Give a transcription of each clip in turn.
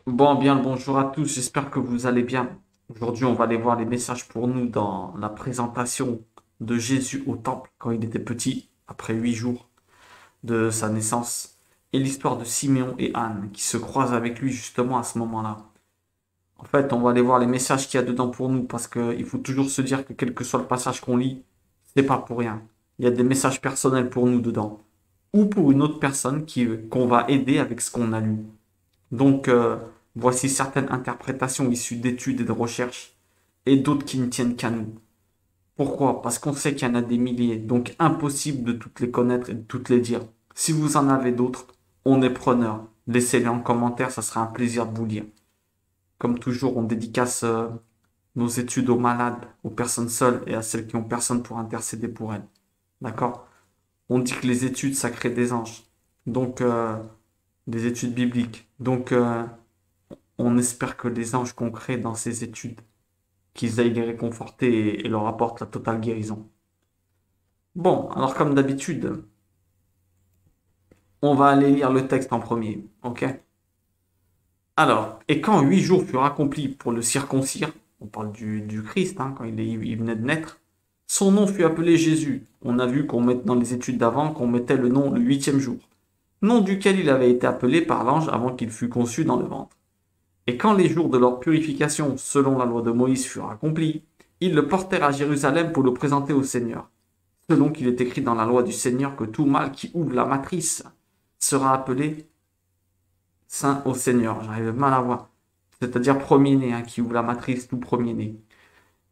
Bon, bien le bonjour à tous, j'espère que vous allez bien. Aujourd'hui, on va aller voir les messages pour nous dans la présentation de Jésus au temple quand il était petit, après 8 jours de sa naissance, et l'histoire de Siméon et Anne qui se croisent avec lui justement à ce moment-là. En fait, on va aller voir les messages qu'il y a dedans pour nous parce qu'il faut toujours se dire que quel que soit le passage qu'on lit, c'est pas pour rien. Il y a des messages personnels pour nous dedans, ou pour une autre personne qu'on va aider avec ce qu'on a lu. Donc, voici certaines interprétations issues d'études et de recherches, et d'autres qui ne tiennent qu'à nous. Pourquoi? Parce qu'on sait qu'il y en a des milliers, donc impossible de toutes les connaître et de toutes les dire. Si vous en avez d'autres, on est preneur. Laissez-les en commentaire, ça sera un plaisir de vous lire. Comme toujours, on dédicace nos études aux malades, aux personnes seules et à celles qui ont personne pour intercéder pour elles. D'accord? On dit que les études, ça crée des anges. Donc, des études bibliques. Donc, on espère que les anges qu'on crée dans ces études, qu'ils aillent les réconforter et leur apportent la totale guérison. Bon, alors comme d'habitude, on va aller lire le texte en premier, ok? Alors, et quand 8 jours furent accomplis pour le circoncire, on parle du Christ, hein, quand il venait de naître, son nom fut appelé Jésus. On a vu qu'on met dans les études d'avant qu'on mettait le nom le 8e jour, nom duquel il avait été appelé par l'ange avant qu'il fût conçu dans le ventre. Et quand les jours de leur purification, selon la loi de Moïse, furent accomplis, ils le portèrent à Jérusalem pour le présenter au Seigneur. Selon qu'il est écrit dans la loi du Seigneur que tout mâle qui ouvre la matrice sera appelé saint au Seigneur. J'arrive mal à voir. C'est-à-dire premier-né, hein, qui ouvre la matrice, tout premier-né.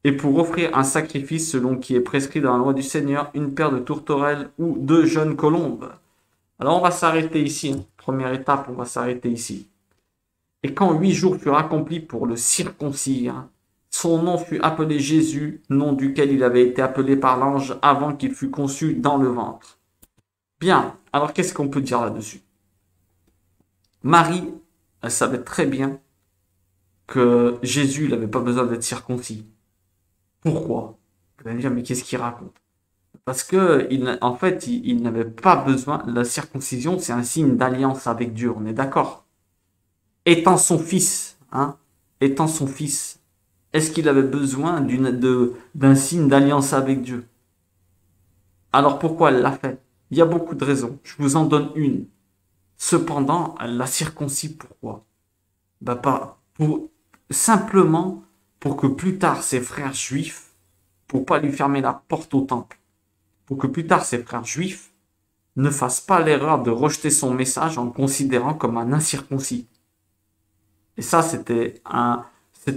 Et pour offrir un sacrifice selon qui est prescrit dans la loi du Seigneur, une paire de tourterelles ou 2 jeunes colombes. Alors on va s'arrêter ici, hein. Première étape, on va s'arrêter ici. Et quand 8 jours furent accomplis pour le circoncire, son nom fut appelé Jésus, nom duquel il avait été appelé par l'ange avant qu'il fût conçu dans le ventre. Bien, alors qu'est-ce qu'on peut dire là-dessus? Marie, elle savait très bien que Jésus n'avait pas besoin d'être circoncis. Pourquoi? Vous allez me dire, mais qu'est-ce qu'il raconte? Parce que, en fait, il n'avait pas besoin. La circoncision, c'est un signe d'alliance avec Dieu, on est d'accord? Étant son fils, hein, étant son fils, est-ce qu'il avait besoin d'un signe d'alliance avec Dieu? Alors pourquoi elle l'a fait? Il y a beaucoup de raisons. Je vous en donne une. Cependant, elle l'a circoncis pourquoi? Bah, pas pour, simplement pour que plus tard ses frères juifs, pour pas lui fermer la porte au temple, pour que plus tard ses frères juifs ne fassent pas l'erreur de rejeter son message en le considérant comme un incirconcis. Et ça, c'était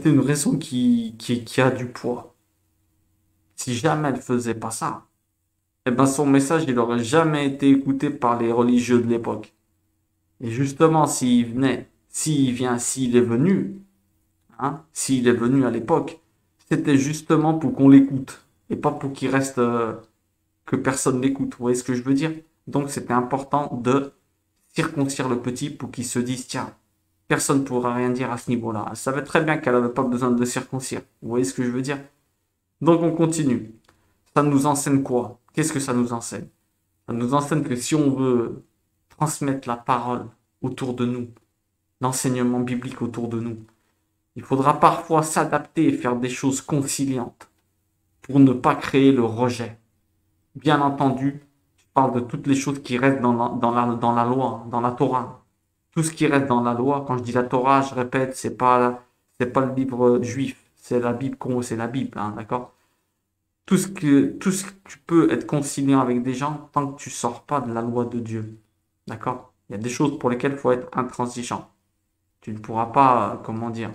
une raison qui a du poids. Si jamais elle faisait pas ça, eh ben son message, il n'aurait jamais été écouté par les religieux de l'époque. Et justement, s'il est venu, hein, s'il est venu à l'époque, c'était justement pour qu'on l'écoute et pas pour qu'il reste que personne l'écoute. Vous voyez ce que je veux dire? Donc c'était important de circoncire le petit pour qu'il se dise, tiens, personne ne pourra rien dire à ce niveau-là. Elle savait très bien qu'elle n'avait pas besoin de le circoncire. Vous voyez ce que je veux dire? Donc on continue. Ça nous enseigne quoi? Qu'est-ce que ça nous enseigne? Ça nous enseigne que si on veut transmettre la parole autour de nous, l'enseignement biblique autour de nous, il faudra parfois s'adapter et faire des choses conciliantes pour ne pas créer le rejet. Bien entendu, je parle de toutes les choses qui restent dans la loi, dans la Torah. Tout ce qui reste dans la loi, quand je dis la Torah, je répète, c'est pas le livre juif, c'est la Bible, c'est la Bible, hein, d'accord? Tout ce que tu peux être conciliant avec des gens tant que tu sors pas de la loi de Dieu. D'accord? Il y a des choses pour lesquelles il faut être intransigeant. Tu ne pourras pas, comment dire,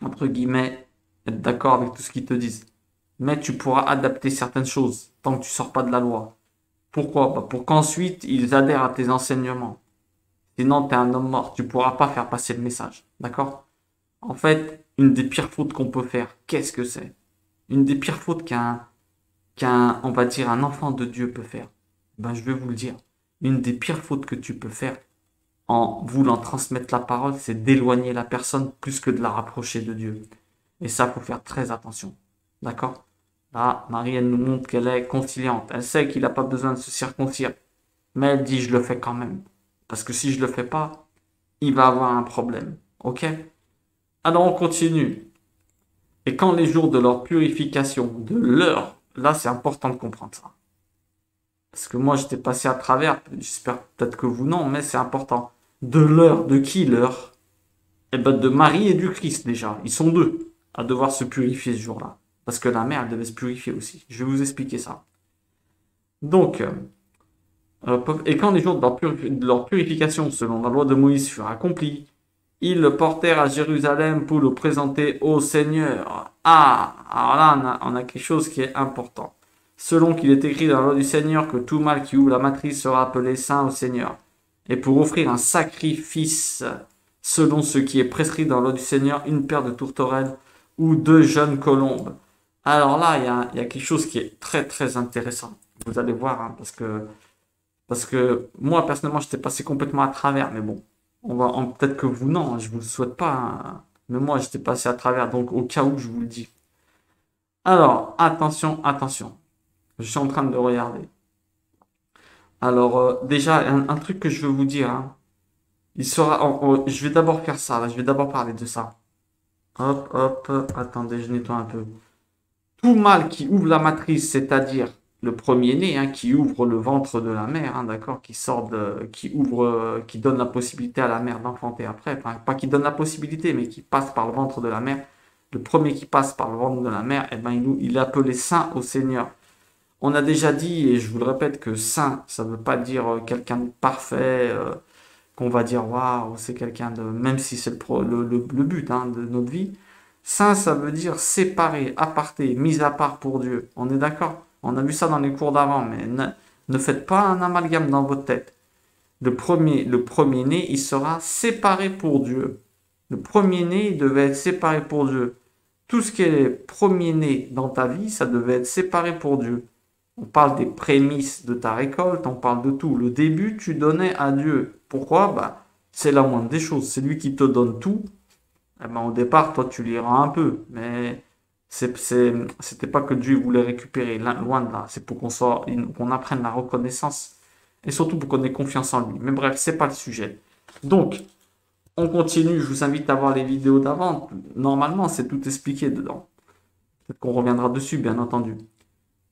entre guillemets, être d'accord avec tout ce qu'ils te disent. Mais tu pourras adapter certaines choses tant que tu sors pas de la loi. Pourquoi? Bah, pour qu'ensuite ils adhèrent à tes enseignements. Sinon, tu es un homme mort. Tu pourras pas faire passer le message. D'accord? En fait, une des pires fautes qu'on peut faire, qu'est-ce que c'est? Une des pires fautes on va dire, un enfant de Dieu peut faire. Ben, je vais vous le dire. Une des pires fautes que tu peux faire en voulant transmettre la parole, c'est d'éloigner la personne plus que de la rapprocher de Dieu. Et ça, faut faire très attention. D'accord? Là, Marie, elle nous montre qu'elle est conciliante. Elle sait qu'il n'a pas besoin de se circoncire. Mais elle dit, je le fais quand même. Parce que si je le fais pas, il va avoir un problème. Ok? Alors on continue. Et quand les jours de leur purification, là c'est important de comprendre ça. Parce que moi j'étais passé à travers, j'espère peut-être que vous non, mais c'est important. De qui l'heure? Eh ben de Marie et du Christ déjà. Ils sont deux à devoir se purifier ce jour-là. Parce que la mère, elle devait se purifier aussi. Je vais vous expliquer ça. Donc, et quand les jours de leur purification, selon la loi de Moïse, furent accomplis, ils le portèrent à Jérusalem pour le présenter au Seigneur. Ah, alors là, on a quelque chose qui est important. Selon qu'il est écrit dans la loi du Seigneur que tout mâle qui ouvre la matrice sera appelé saint au Seigneur. Et pour offrir un sacrifice, selon ce qui est prescrit dans la loi du Seigneur, une paire de tourterelles ou deux jeunes colombes. Alors là, il y a quelque chose qui est très très intéressant. Vous allez voir, hein, parce que moi, personnellement, j'étais passé complètement à travers, mais bon, peut-être que vous, non, je vous le souhaite pas, hein, mais moi, j'étais passé à travers, donc au cas où, je vous le dis. Alors, attention, attention, je suis en train de le regarder. Alors, déjà, un truc que je veux vous dire, hein, je vais d'abord faire ça, là, je vais d'abord parler de ça. Hop, hop, attendez, je nettoie un peu. Tout mâle qui ouvre la matrice, c'est-à-dire le premier-né, hein, qui ouvre le ventre de la mère, hein, d'accord, qui ouvre, qui donne la possibilité à la mère d'enfanter après, enfin, pas qui donne la possibilité, mais qui passe par le ventre de la mère. Le premier qui passe par le ventre de la mère, eh ben, il est appelé saint au Seigneur. On a déjà dit, et je vous le répète, que saint, ça ne veut pas dire quelqu'un de parfait, qu'on va dire waouh, c'est quelqu'un de, même si c'est le but, hein, de notre vie. Saint, ça veut dire séparé, aparté, mis à part pour Dieu. On est d'accord? On a vu ça dans les cours d'avant, mais ne faites pas un amalgame dans votre tête. Le premier-né, il sera séparé pour Dieu. Le premier-né, il devait être séparé pour Dieu. Tout ce qui est premier-né dans ta vie, ça devait être séparé pour Dieu. On parle des prémices de ta récolte, on parle de tout. Le début, tu donnais à Dieu. Pourquoi? Bah, c'est la moindre des choses. C'est lui qui te donne tout. Eh ben, au départ, toi, tu l'iras un peu. Mais c'était pas que Dieu voulait récupérer. Loin de là. C'est pour qu'on apprenne la reconnaissance. Et surtout pour qu'on ait confiance en lui. Mais bref, c'est pas le sujet. Donc, on continue. Je vous invite à voir les vidéos d'avant. Normalement, c'est tout expliqué dedans. Peut-être qu'on reviendra dessus, bien entendu.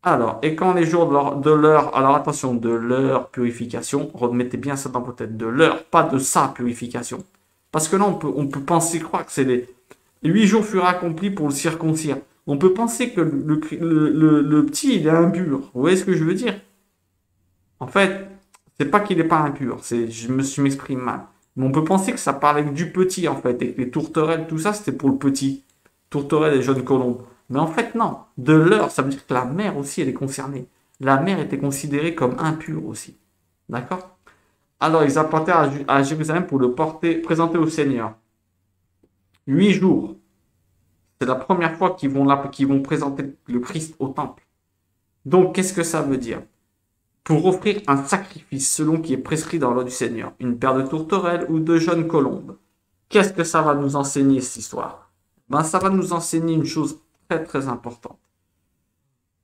Alors, et quand les jours alors attention, de leur purification, remettez bien ça dans vos têtes, de leur, pas de sa purification. Parce que là, on peut penser, croire que c'est les 8 jours furent accomplis pour le circoncire. On peut penser que le petit, il est impur. Vous voyez ce que je veux dire? En fait, c'est pas qu'il n'est pas impur, m'exprime mal. Mais on peut penser que ça parlait du petit, en fait, et que les tourterelles, tout ça, c'était pour le petit. Tourterelles et jeunes colombes. Mais en fait, non. De l'heure, ça veut dire que la mère aussi, elle est concernée. La mère était considérée comme impure aussi. D'accord? Alors, ils apportèrent à Jérusalem pour le présenter au Seigneur. 8 jours. C'est la première fois qu'ils vont présenter le Christ au temple. Donc, qu'est-ce que ça veut dire? Pour offrir un sacrifice selon qui est prescrit dans la loi du Seigneur. Une paire de tourterelles ou de jeunes colombes. Qu'est-ce que ça va nous enseigner, cette histoire? Ben, ça va nous enseigner une chose très très importante.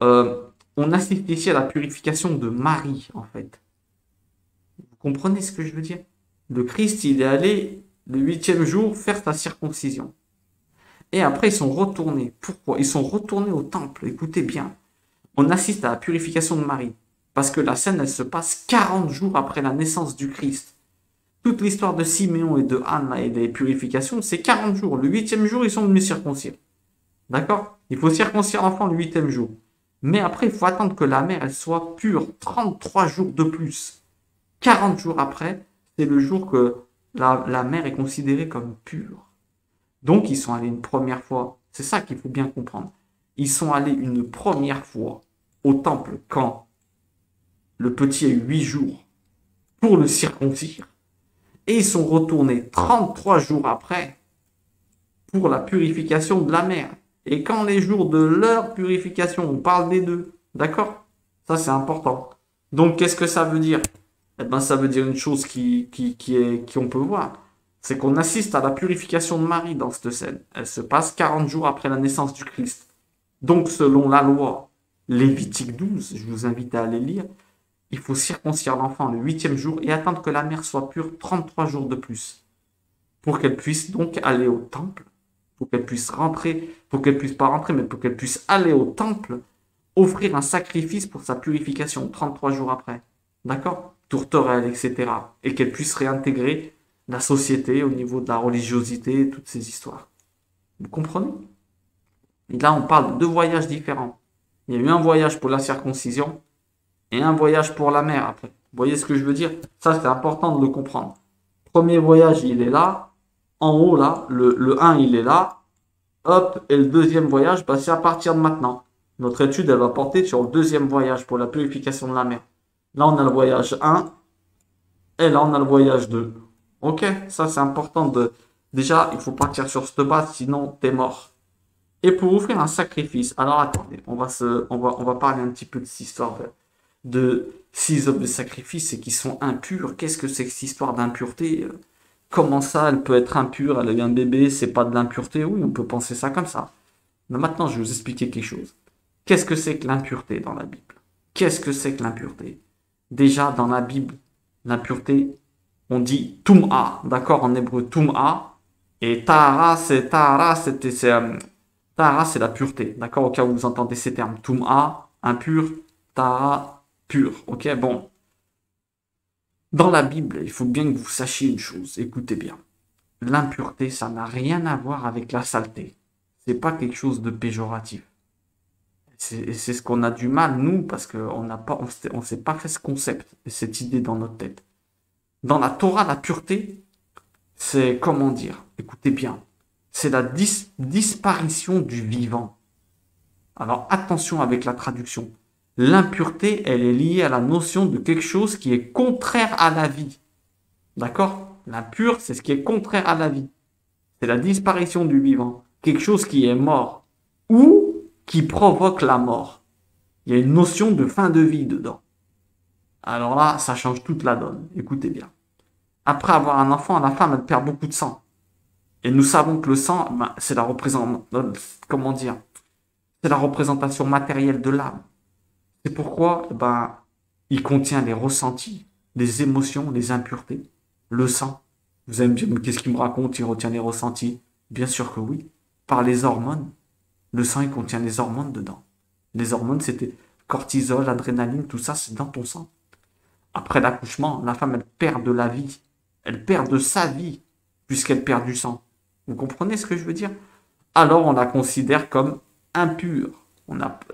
On assiste ici à la purification de Marie, en fait. Vous comprenez ce que je veux dire? Le Christ, il est allé le 8e jour faire sa circoncision. Et après, ils sont retournés. Pourquoi? Ils sont retournés au temple. Écoutez bien. On assiste à la purification de Marie. Parce que la scène, elle se passe 40 jours après la naissance du Christ. Toute l'histoire de Siméon et de Anne et des purifications, c'est 40 jours. Le 8e jour, ils sont venus circoncire. D'accord? Il faut circoncire l'enfant le 8e jour. Mais après, il faut attendre que la mère, elle soit pure. 33 jours de plus. 40 jours après, c'est le jour que la mère est considérée comme pure. Donc, ils sont allés une première fois. C'est ça qu'il faut bien comprendre. Ils sont allés une première fois au temple quand le petit a eu 8 jours pour le circoncire. Et ils sont retournés 33 jours après pour la purification de la mère. Et quand les jours de leur purification, on parle des deux. D'accord? Ça, c'est important. Donc, qu'est-ce que ça veut dire? Eh ben, ça veut dire une chose qu'on peut voir. C'est qu'on assiste à la purification de Marie dans cette scène. Elle se passe 40 jours après la naissance du Christ. Donc, selon la loi Lévitique 12, je vous invite à aller lire, il faut circoncire l'enfant le 8e jour et attendre que la mère soit pure 33 jours de plus. pour qu'elle puisse donc aller au temple, pour qu'elle puisse rentrer, pour qu'elle puisse pas rentrer, mais pour qu'elle puisse aller au temple, offrir un sacrifice pour sa purification 33 jours après. D'accord? Tourterelle, etc. Et qu'elle puisse réintégrer la société au niveau de la religiosité, toutes ces histoires. Vous comprenez? Et là, on parle de deux voyages différents. Il y a eu un voyage pour la circoncision et un voyage pour la mère après. Vous voyez ce que je veux dire? Ça, c'est important de le comprendre. Premier voyage, il est là. En haut, là, le 1, il est là. Hop, et le deuxième voyage, bah, c'est à partir de maintenant. Notre étude, elle va porter sur le deuxième voyage pour la purification de la mer. Là, on a le voyage 1. Et là, on a le voyage 2. Ok, ça, c'est important de... Déjà, il faut partir sur cette base, sinon, t'es mort. Et pour offrir un sacrifice. Alors, attendez, on va parler un petit peu de cette histoire de 6 hommes de sacrifice et qui sont impurs. Qu'est-ce que c'est que cette histoire d'impureté? Comment ça, elle peut être impure? Elle a eu un bébé, c'est pas de l'impureté? Oui, on peut penser ça comme ça. Mais maintenant, je vais vous expliquer quelque chose. Qu'est-ce que c'est que l'impureté dans la Bible? Qu'est-ce que c'est que l'impureté? Déjà, dans la Bible, l'impureté, on dit tum'a, d'accord, en hébreu tum'a, et tahara, c'est tahara, c'est la pureté, d'accord, au cas où vous entendez ces termes. Tum'a, impur, tahara, pur, ok, bon. Dans la Bible, il faut bien que vous sachiez une chose, écoutez bien. L'impureté, ça n'a rien à voir avec la saleté. C'est pas quelque chose de péjoratif. C'est ce qu'on a du mal, nous, parce qu'on n'a pas, on s'est pas fait ce concept, cette idée dans notre tête. Dans la Torah, la pureté, c'est, comment dire, écoutez bien, c'est la disparition du vivant. Alors attention avec la traduction. L'impureté, elle est liée à la notion de quelque chose qui est contraire à la vie. D'accord? L'impur, c'est ce qui est contraire à la vie. C'est la disparition du vivant. Quelque chose qui est mort ou qui provoque la mort. Il y a une notion de fin de vie dedans. Alors là, ça change toute la donne. Écoutez bien. Après avoir un enfant, la femme, elle perd beaucoup de sang. Et nous savons que le sang, ben, c'est la représentation, comment dire, c'est la représentation matérielle de l'âme. C'est pourquoi, ben, il contient les ressentis, les émotions, les impuretés, le sang. Vous allez me dire, mais qu'est-ce qu'il me raconte? Il retient les ressentis. Bien sûr que oui. Par les hormones. Le sang, il contient les hormones dedans. Les hormones, c'était cortisol, adrénaline, tout ça, c'est dans ton sang. Après l'accouchement, la femme, elle perd de la vie. Elle perd de sa vie, puisqu'elle perd du sang. Vous comprenez ce que je veux dire? Alors, on la considère comme impure.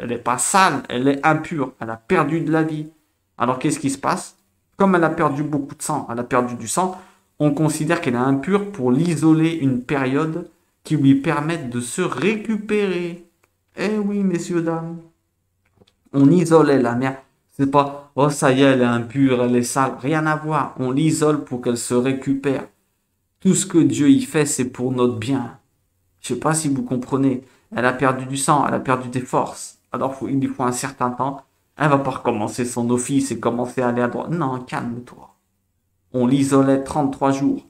Elle n'est pas sale, elle est impure. Elle a perdu de la vie. Alors, qu'est-ce qui se passe? Comme elle a perdu beaucoup de sang, elle a perdu du sang, on considère qu'elle est impure pour l'isoler une période qui lui permette de se récupérer. Eh oui, messieurs, dames. On isolait la mère. C'est pas, oh ça y est, elle est impure, elle est sale. Rien à voir. On l'isole pour qu'elle se récupère. Tout ce que Dieu y fait, c'est pour notre bien. Je sais pas si vous comprenez. Elle a perdu du sang, elle a perdu des forces. Alors il lui faut un certain temps. Elle va pas recommencer son office et commencer à aller à droite. Non, calme-toi. On l'isolait 33 jours.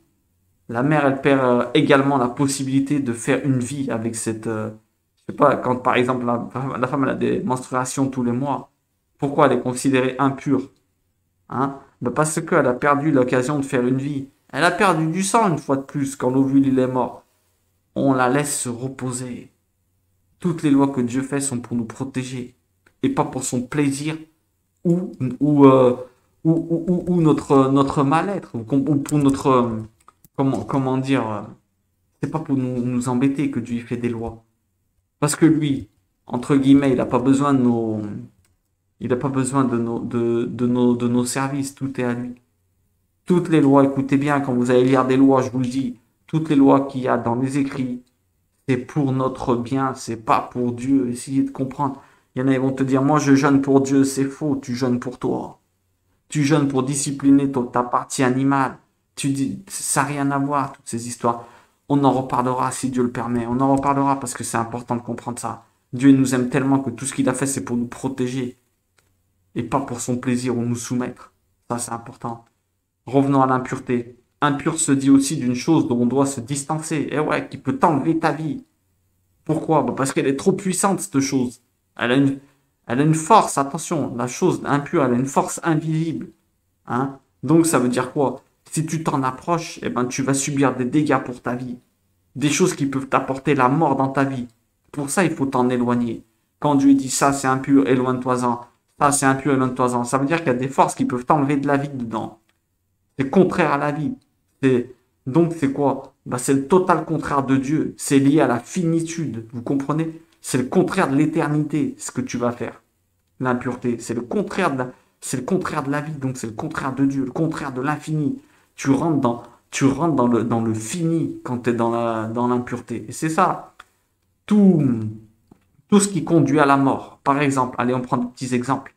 La mère, elle perd également la possibilité de faire une vie avec cette... je sais pas, quand par exemple la femme elle a des menstruations tous les mois, pourquoi elle est considérée impure? Hein? Ben parce qu'elle a perdu l'occasion de faire une vie. Elle a perdu du sang une fois de plus quand l'ovule il est mort. On la laisse se reposer. Toutes les lois que Dieu fait sont pour nous protéger et pas pour son plaisir ou, ou, euh, ou notre mal-être ou pour notre... comment dire... c'est pas pour nous embêter que Dieu fait des lois. Parce que lui, entre guillemets, il n'a pas besoin de nos... Il n'a pas besoin de nos services, tout est à lui. Toutes les lois, écoutez bien, quand vous allez lire des lois, je vous le dis, toutes les lois qu'il y a dans les écrits, c'est pour notre bien, c'est pas pour Dieu. Essayez de comprendre. Il y en a qui vont te dire, moi je jeûne pour Dieu, c'est faux, tu jeûnes pour toi. Tu jeûnes pour discipliner ta partie animale. Tu dis, ça n'a rien à voir, toutes ces histoires. On en reparlera si Dieu le permet. On en reparlera parce que c'est important de comprendre ça. Dieu nous aime tellement que tout ce qu'il a fait, c'est pour nous protéger. Et pas pour son plaisir ou nous soumettre. Ça, c'est important. Revenons à l'impureté. Impur se dit aussi d'une chose dont on doit se distancer. Et ouais, qui peut t'enlever ta vie. Pourquoi? Bah parce qu'elle est trop puissante, cette chose. Elle a une force, attention. La chose impure, elle a une force invisible. Hein? Donc, ça veut dire quoi? Si tu t'en approches, eh ben, tu vas subir des dégâts pour ta vie. Des choses qui peuvent t'apporter la mort dans ta vie. Pour ça, il faut t'en éloigner. Quand Dieu dit ça, c'est impur, éloigne-toi-en. Ça, c'est impur, éloigne-toi-en. Ça veut dire qu'il y a des forces qui peuvent t'enlever de la vie dedans. C'est contraire à la vie. Donc, c'est quoi? Bah, c'est le total contraire de Dieu. C'est lié à la finitude. Vous comprenez? C'est le contraire de l'éternité, ce que tu vas faire. L'impureté. C'est le contraire de la vie. Donc, c'est le contraire de Dieu, le contraire de l'infini. Tu rentres dans le fini quand tu es dans l'impureté. Et c'est ça. Tout, tout ce qui conduit à la mort. Par exemple, allez, on prend des petits exemples.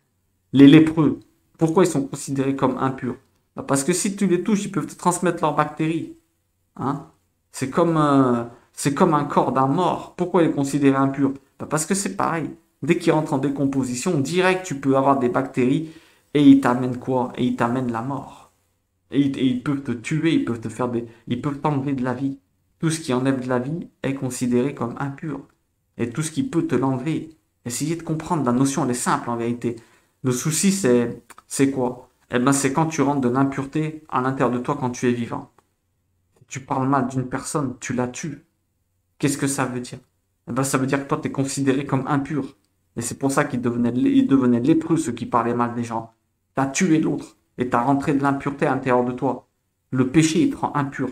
Les lépreux, pourquoi ils sont considérés comme impurs? Bah, parce que si tu les touches, ils peuvent te transmettre leurs bactéries. Hein? C'est comme, euh, c'est comme un corps d'un mort. Pourquoi il est considéré impur? Bah, parce que c'est pareil. Dès qu'il rentre en décomposition, direct, tu peux avoir des bactéries et ils t'amènent quoi? Et ils t'amènent la mort. Et ils peuvent te tuer, ils peuvent t'enlever de la vie. Tout ce qui enlève de la vie est considéré comme impur. Et tout ce qui peut te l'enlever. Essayez de comprendre, la notion elle est simple en vérité. Le souci c'est quoi? Eh ben c'est quand tu rentres de l'impureté à l'intérieur de toi quand tu es vivant. Tu parles mal d'une personne, tu la tues. Qu'est-ce que ça veut dire? Eh ben ça veut dire que toi tu es considéré comme impur. Et c'est pour ça qu'ils devenaient lépreux ceux qui parlaient mal des gens. Tu as tué l'autre et tu as rentré de l'impureté à l'intérieur de toi. Le péché il te rend impur.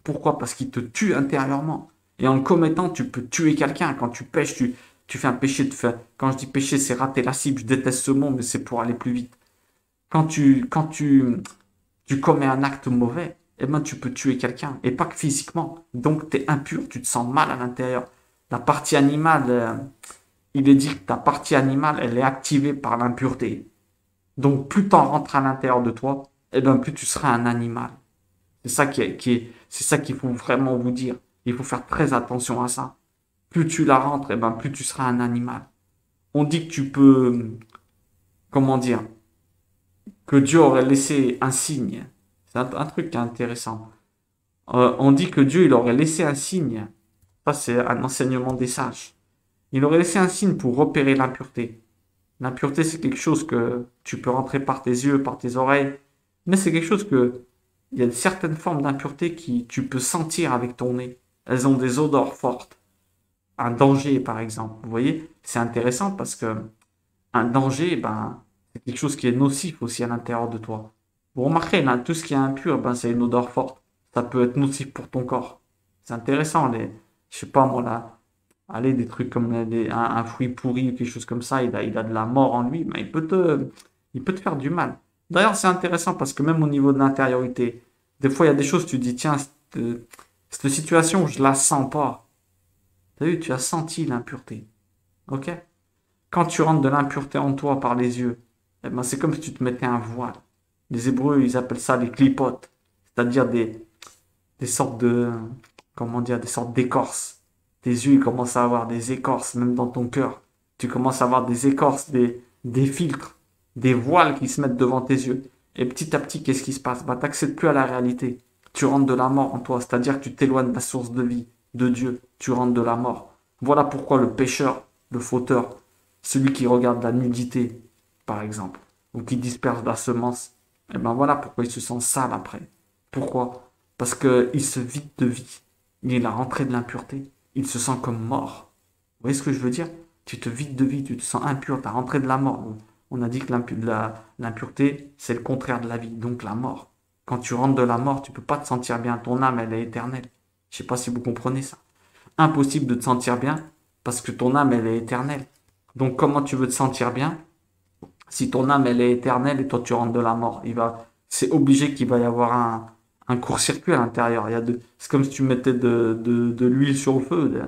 Pourquoi? Parce qu'il te tue intérieurement. Et en le commettant, tu peux tuer quelqu'un. Quand tu pêches, tu fais un péché. Quand je dis péché, c'est rater la cible. Je déteste ce mot, mais c'est pour aller plus vite. Quand tu commets un acte mauvais, eh ben, tu peux tuer quelqu'un. Et pas que physiquement. Donc, tu es impur. Tu te sens mal à l'intérieur. La partie animale, il est dit que ta partie animale, elle est activée par l'impureté. Donc, plus t'en rentres à l'intérieur de toi, eh ben, plus tu seras un animal. C'est ça qu'il faut vraiment vous dire. Il faut faire très attention à ça. Plus tu la rentres, eh ben, plus tu seras un animal. On dit que tu peux, comment dire, que Dieu aurait laissé un signe. C'est un truc qui est intéressant. On dit que Dieu, il aurait laissé un signe. Ça, c'est un enseignement des sages. Il aurait laissé un signe pour repérer l'impureté. L'impureté, c'est quelque chose que tu peux rentrer par tes yeux, par tes oreilles. Mais c'est quelque chose que il y a certaines formes d'impureté qui tu peux sentir avec ton nez. Elles ont des odeurs fortes. Un danger, par exemple. Vous voyez, c'est intéressant parce que un danger, ben, c'est quelque chose qui est nocif aussi à l'intérieur de toi. Vous remarquez, là, tout ce qui est impur, ben, c'est une odeur forte. Ça peut être nocif pour ton corps. C'est intéressant, je sais pas moi, là, allez, des trucs comme un fruit pourri ou quelque chose comme ça, il a de la mort en lui, mais il peut te faire du mal. D'ailleurs, c'est intéressant parce que même au niveau de l'intériorité, des fois, il y a des choses, tu dis, tiens, cette situation, je la sens pas. T'as vu, tu as senti l'impureté. Ok? Quand tu rentres de l'impureté en toi par les yeux, eh ben, c'est comme si tu te mettais un voile. Les Hébreux, ils appellent ça les clipotes, c'est-à-dire des sortes de, comment dire, des sortes d'écorces. Tes yeux, ils commencent à avoir des écorces, même dans ton cœur. Tu commences à avoir des écorces, des filtres, des voiles qui se mettent devant tes yeux. Et petit à petit, qu'est-ce qui se passe? Bah, t'accèdes plus à la réalité. Tu rentres de la mort en toi, c'est-à-dire que tu t'éloignes de la source de vie, de Dieu. Tu rentres de la mort. Voilà pourquoi le pécheur, le fauteur, celui qui regarde la nudité, par exemple, ou qui disperse la semence, et ben voilà pourquoi il se sent sale après. Pourquoi? Parce qu'il se vide de vie. Il a rentré de l'impureté. Il se sent comme mort. Vous voyez ce que je veux dire? Tu te vides de vie, tu te sens impur, tu as rentré de la mort. On a dit que l'impureté, c'est le contraire de la vie, donc la mort. Quand tu rentres de la mort, tu peux pas te sentir bien. Ton âme, elle est éternelle. Je sais pas si vous comprenez ça. Impossible de te sentir bien parce que ton âme, elle est éternelle. Donc comment tu veux te sentir bien si ton âme, elle est éternelle et toi, tu rentres de la mort? C'est obligé qu'il va y avoir un court-circuit à l'intérieur. C'est comme si tu mettais de l'huile sur le feu.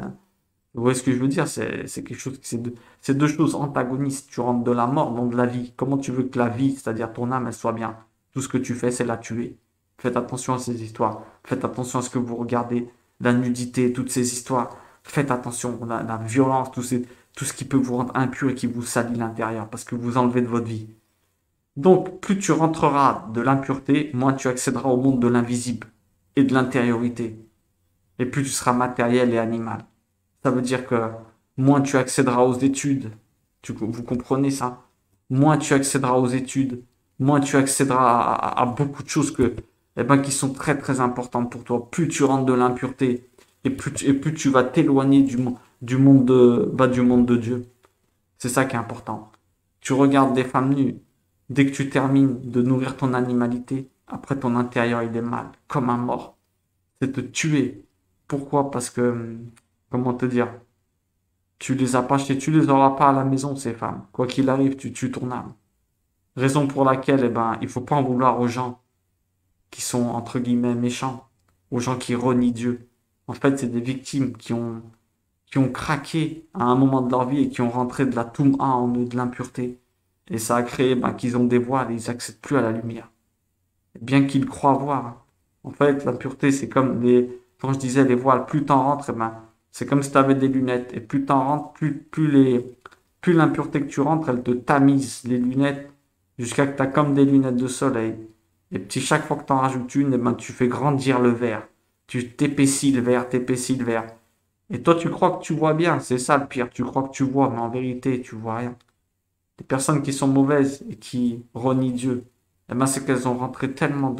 Vous voyez ce que je veux dire? C'est quelque chose, c'est deux choses antagonistes. Tu rentres de la mort dans de la vie. Comment tu veux que la vie, c'est-à-dire ton âme, elle soit bien? Tout ce que tu fais, c'est la tuer. Faites attention à ces histoires. Faites attention à ce que vous regardez. La nudité, toutes ces histoires. Faites attention. La violence, tout ce qui peut vous rendre impur et qui vous salit l'intérieur parce que vous enlevez de votre vie. Donc, plus tu rentreras de l'impureté, moins tu accéderas au monde de l'invisible et de l'intériorité. Et plus tu seras matériel et animal. Ça veut dire que moins tu accéderas aux études. Vous comprenez ça? Moins tu accéderas aux études, moins tu accéderas à beaucoup de choses eh ben, qui sont très très importantes pour toi. Plus tu rentres de l'impureté, et plus tu vas t'éloigner du monde de Dieu. C'est ça qui est important. Tu regardes des femmes nues. Dès que tu termines de nourrir ton animalité, après ton intérieur il est mal, comme un mort. C'est te tuer. Pourquoi? Parce que, comment te dire, tu les as pas achetés, tu les auras pas à la maison, ces femmes. Quoi qu'il arrive, tu tues ton âme. Raison pour laquelle, eh ben, il faut pas en vouloir aux gens qui sont, entre guillemets, méchants, aux gens qui renient Dieu. En fait, c'est des victimes qui ont craqué à un moment de leur vie et qui ont rentré de la touma en eux, de l'impureté. Et ça a créé, ben, qu'ils ont des voiles et ils n'accèdent plus à la lumière. Bien qu'ils croient voir, hein. En fait, l'impureté, c'est comme quand je disais les voiles, plus t'en rentres, eh ben, c'est comme si tu avais des lunettes. Et plus t'en rentres, plus l'impureté que tu rentres, elle te tamise les lunettes jusqu'à que tu as comme des lunettes de soleil. Et puis chaque fois que tu en rajoutes une, eh ben, tu fais grandir le verre. Tu t'épaissis le verre, t'épaissis le verre. Et toi, tu crois que tu vois bien, c'est ça le pire. Tu crois que tu vois, mais en vérité, tu vois rien. Les personnes qui sont mauvaises et qui renient Dieu, eh ben, c'est qu'elles ont rentré tellement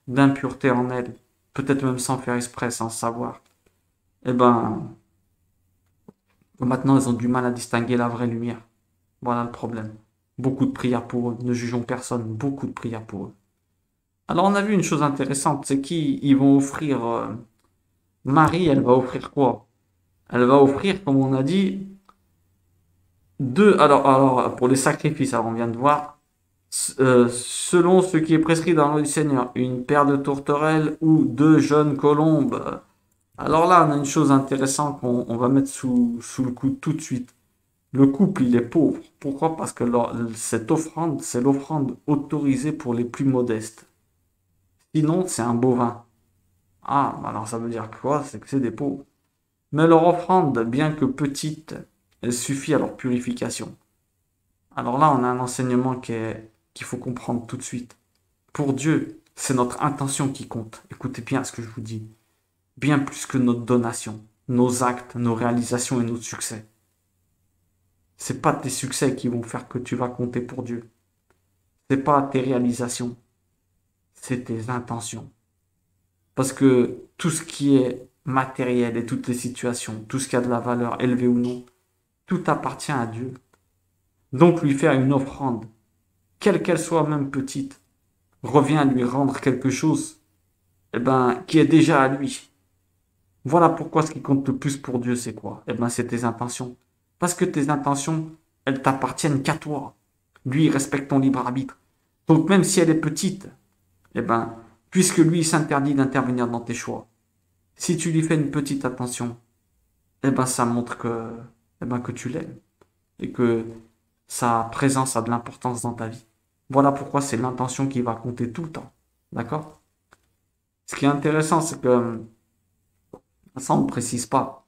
d'impureté en elles, peut-être même sans faire exprès, sans savoir. Eh ben, maintenant, elles ont du mal à distinguer la vraie lumière. Voilà le problème. Beaucoup de prières pour eux. Ne jugeons personne. Beaucoup de prières pour eux. Alors, on a vu une chose intéressante, c'est qu'ils vont offrir. Marie, elle va offrir quoi? Elle va offrir, comme on a dit, deux. Alors, pour les sacrifices, alors on vient de voir, selon ce qui est prescrit dans le Seigneur, une paire de tourterelles ou deux jeunes colombes. Alors là, on a une chose intéressante qu'on va mettre sous le coup tout de suite. Le couple, il est pauvre. Pourquoi? Parce que cette offrande, c'est l'offrande autorisée pour les plus modestes. Sinon, c'est un bovin. Ah, alors ça veut dire quoi? C'est que c'est des pauvres. Mais leur offrande, bien que petite, elle suffit à leur purification. Alors là, on a un enseignement qu'il faut comprendre tout de suite. Pour Dieu, c'est notre intention qui compte. Écoutez bien ce que je vous dis. Bien plus que notre donation, nos actes, nos réalisations et nos succès. C'est pas tes succès qui vont faire que tu vas compter pour Dieu. C'est pas tes réalisations, c'est tes intentions. Parce que tout ce qui est matériel et toutes les situations, tout ce qui a de la valeur, élevée ou non, tout appartient à Dieu. Donc lui faire une offrande, quelle qu'elle soit même petite, revient à lui rendre quelque chose, eh ben, qui est déjà à lui. Voilà pourquoi ce qui compte le plus pour Dieu, c'est quoi? Eh ben, c'est tes intentions. Parce que tes intentions, elles t'appartiennent qu'à toi. Lui, il respecte ton libre arbitre. Donc même si elle est petite, eh ben, puisque lui, il s'interdit d'intervenir dans tes choix, si tu lui fais une petite attention, eh ben, ça montre que tu l'aimes et que sa présence a de l'importance dans ta vie. Voilà pourquoi c'est l'intention qui va compter tout le temps. D'accord? Ce qui est intéressant, c'est que ça, on ne précise pas.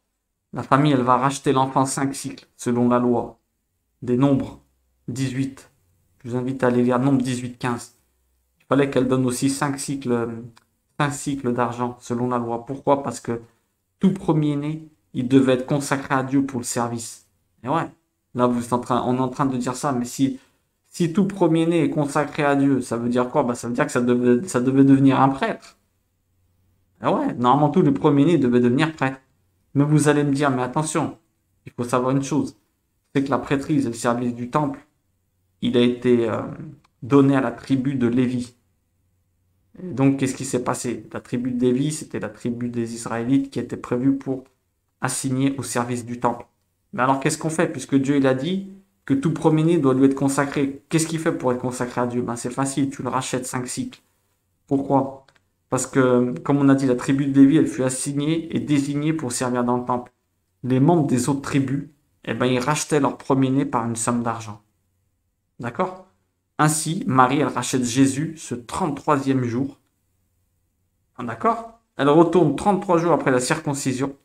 La famille, elle va racheter l'enfant 5 cycles, selon la loi. Des nombres, 18. Je vous invite à aller lire nombre 18-15. Il fallait qu'elle donne aussi 5 cycles d'argent, selon la loi. Pourquoi? Parce que tout premier-né, il devait être consacré à Dieu pour le service. Et ouais, là, on est en train de dire ça, mais si tout premier-né est consacré à Dieu, ça veut dire quoi? Bah, ça veut dire que ça devait devenir un prêtre. Et ouais, normalement, tous les premiers-nés devaient devenir prêtres. Mais vous allez me dire, mais attention, il faut savoir une chose, c'est que la prêtrise et le service du temple, il a été donné à la tribu de Lévi. Et donc, qu'est-ce qui s'est passé? La tribu de Lévi, c'était la tribu des Israélites qui était prévue pour assigner au service du temple. Mais alors, qu'est-ce qu'on fait? Puisque Dieu, il a dit que tout premier-né doit lui être consacré. Qu'est-ce qu'il fait pour être consacré à Dieu? Ben, c'est facile, tu le rachètes 5 cycles. Pourquoi? Parce que, comme on a dit, la tribu de Lévi, elle fut assignée et désignée pour servir dans le temple. Les membres des autres tribus, eh ben, ils rachetaient leur premier-né par une somme d'argent. D'accord? Ainsi, Marie, elle rachète Jésus ce 33e jour. Ah, d'accord? Elle retourne 33 jours après la circoncision,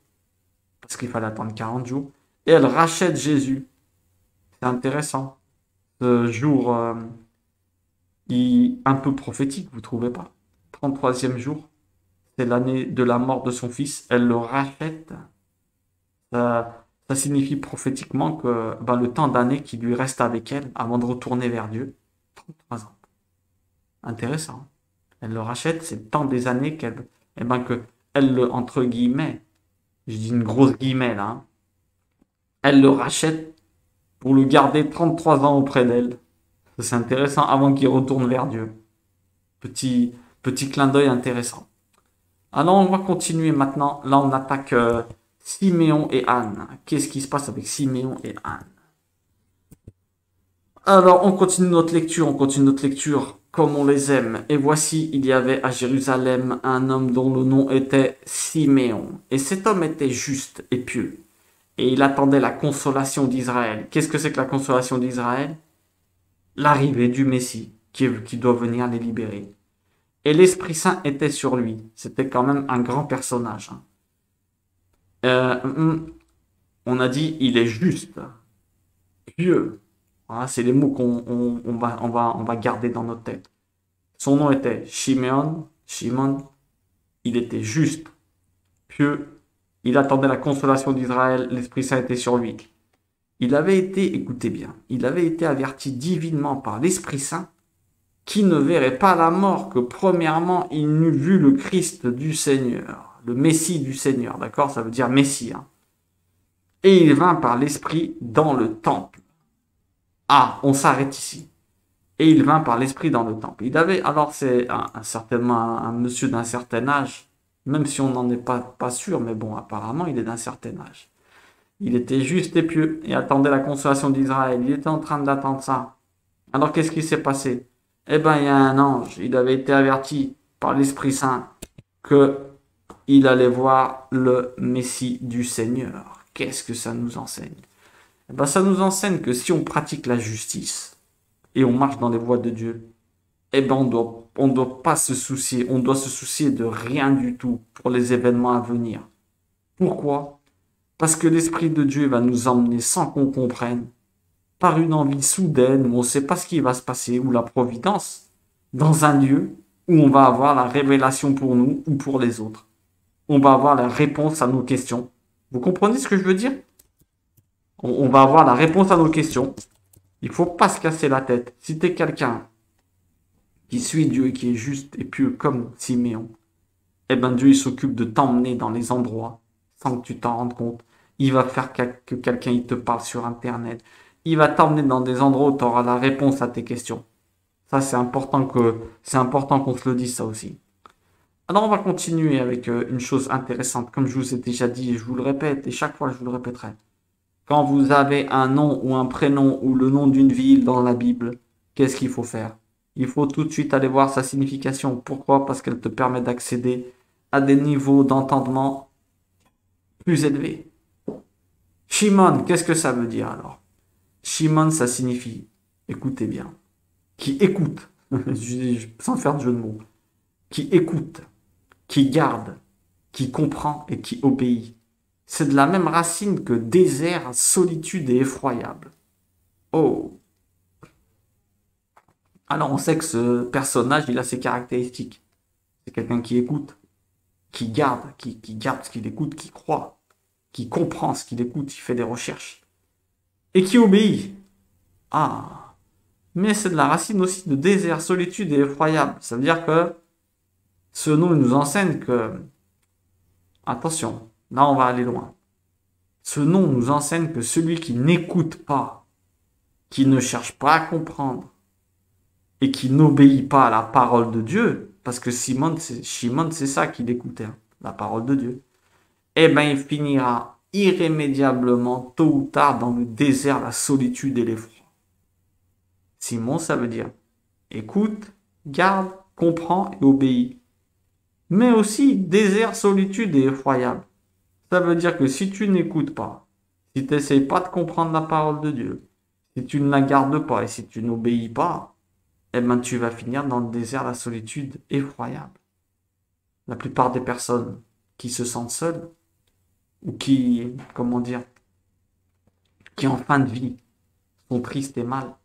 parce qu'il fallait attendre 40 jours, et elle rachète Jésus. C'est intéressant. Ce jour un peu prophétique, vous trouvez pas? 33e jour, c'est l'année de la mort de son fils. Elle le rachète. Ça signifie prophétiquement que ben, le temps d'années qui lui reste avec elle avant de retourner vers Dieu, 33 ans. Intéressant. Elle le rachète, c'est tant des années qu'elle, eh ben que elle le, entre guillemets, je dis une grosse guillemets là, hein, elle le rachète pour le garder 33 ans auprès d'elle. C'est intéressant avant qu'il retourne vers Dieu. Petit, petit clin d'œil intéressant. Alors on va continuer maintenant. Là on attaque Siméon et Anne. Qu'est-ce qui se passe avec Siméon et Anne? Alors on continue notre lecture comme on les aime. Et voici, il y avait à Jérusalem un homme dont le nom était Siméon. Et cet homme était juste et pieux. Et il attendait la consolation d'Israël. Qu'est-ce que c'est que la consolation d'Israël? L'arrivée du Messie qui doit venir les libérer. Et l'Esprit Saint était sur lui. C'était quand même un grand personnage. Hein. On a dit, il est juste, pieux. Voilà, c'est les mots qu'on va garder dans notre tête. Son nom était Shimon. Shimon, il était juste, pieux. Il attendait la consolation d'Israël. L'Esprit Saint était sur lui. Il avait été, écoutez bien, il avait été averti divinement par l'Esprit Saint qui ne verrait pas la mort que premièrement il n'eût vu le Christ du Seigneur, le Messie du Seigneur, d'accord? Ça veut dire Messie. Hein. Et il vint par l'Esprit dans le temple. Ah, on s'arrête ici. Et il vint par l'Esprit dans le temple. Il avait, alors c'est certainement un monsieur d'un certain âge, même si on n'en est pas sûr, mais bon, apparemment il est d'un certain âge. Il était juste et pieux et attendait la consolation d'Israël. Il était en train d'attendre ça. Alors qu'est-ce qui s'est passé? Eh ben, il y a un ange. Il avait été averti par l'Esprit Saint que il allait voir le Messie du Seigneur. Qu'est-ce que ça nous enseigne? Eh ben, ça nous enseigne que si on pratique la justice et on marche dans les voies de Dieu, eh ben, on doit pas se soucier. On doit se soucier de rien du tout pour les événements à venir. Pourquoi? Parce que l'Esprit de Dieu va nous emmener sans qu'on comprenne, par une envie soudaine où on ne sait pas ce qui va se passer, ou la providence, dans un lieu où on va avoir la révélation pour nous ou pour les autres. On va avoir la réponse à nos questions. Vous comprenez ce que je veux dire? On va avoir la réponse à nos questions. Il ne faut pas se casser la tête. Si tu es quelqu'un qui suit Dieu et qui est juste et pieux comme Siméon, eh ben Dieu il s'occupe de t'emmener dans les endroits sans que tu t'en rendes compte. Il va faire que quelqu'un il te parle sur Internet. Il va t'emmener dans des endroits où tu auras la réponse à tes questions. Ça, c'est important qu'on se le dise, ça aussi. Alors, on va continuer avec une chose intéressante. Comme je vous ai déjà dit, et je vous le répète, et chaque fois je vous le répéterai. Quand vous avez un nom ou un prénom ou le nom d'une ville dans la Bible, qu'est-ce qu'il faut faire? Il faut tout de suite aller voir sa signification. Pourquoi? Parce qu'elle te permet d'accéder à des niveaux d'entendement plus élevés. Shimon, qu'est-ce que ça veut dire alors? Shimon, ça signifie, écoutez bien, qui écoute, sans faire de jeu de mots, qui écoute, qui garde, qui comprend et qui obéit. C'est de la même racine que désert, solitude et effroyable. Oh! Alors on sait que ce personnage, il a ses caractéristiques. C'est quelqu'un qui écoute, qui garde, qui garde ce qu'il écoute, qui croit, qui comprend ce qu'il écoute, qui fait des recherches. Et qui obéit. Ah! Mais c'est de la racine aussi de désert, solitude et effroyable. Ça veut dire que ce nom nous enseigne que, attention, là on va aller loin. Ce nom nous enseigne que celui qui n'écoute pas, qui ne cherche pas à comprendre et qui n'obéit pas à la parole de Dieu, parce que Shimon, c'est ça qu'il écoutait, hein, la parole de Dieu, eh ben il finira irrémédiablement, tôt ou tard, dans le désert, la solitude et l'effroi. Simon, ça veut dire écoute, garde, comprend et obéit. Mais aussi désert, solitude et effroyable. Ça veut dire que si tu n'écoutes pas, si tu n'essayes pas de comprendre la parole de Dieu, si tu ne la gardes pas et si tu n'obéis pas, eh ben tu vas finir dans le désert, la solitude effroyable. La plupart des personnes qui se sentent seules ou qui, comment dire, qui en fin de vie sont tristes et mal,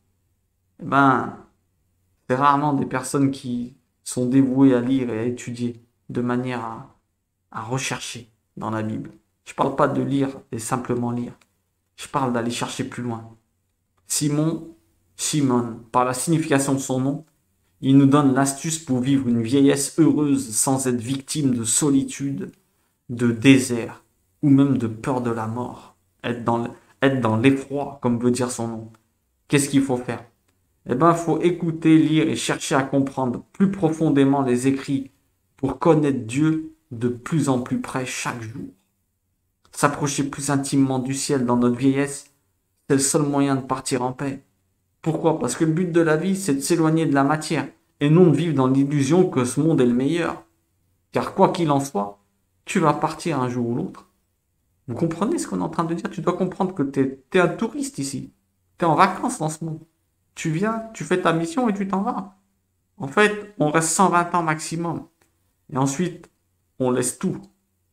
eh ben c'est rarement des personnes qui sont dévouées à lire et à étudier de manière à rechercher dans la Bible. Je ne parle pas de lire et simplement lire. Je parle d'aller chercher plus loin. Simon, par la signification de son nom, Il nous donne l'astuce pour vivre une vieillesse heureuse sans être victime de solitude, de désert ou même de peur de la mort. Être dans l'effroi, comme veut dire son nom. Qu'est-ce qu'il faut faire? Eh ben, il faut écouter, lire et chercher à comprendre plus profondément les écrits pour connaître Dieu de plus en plus près chaque jour. S'approcher plus intimement du ciel dans notre vieillesse, c'est le seul moyen de partir en paix. Pourquoi? Parce que le but de la vie, c'est de s'éloigner de la matière et non de vivre dans l'illusion que ce monde est le meilleur. Car quoi qu'il en soit, tu vas partir un jour ou l'autre. Vous comprenez ce qu'on est en train de dire? Tu dois comprendre que tu es un touriste ici. Tu es en vacances dans ce monde. Tu viens, tu fais ta mission et tu t'en vas. En fait, on reste 120 ans maximum. Et ensuite, on laisse tout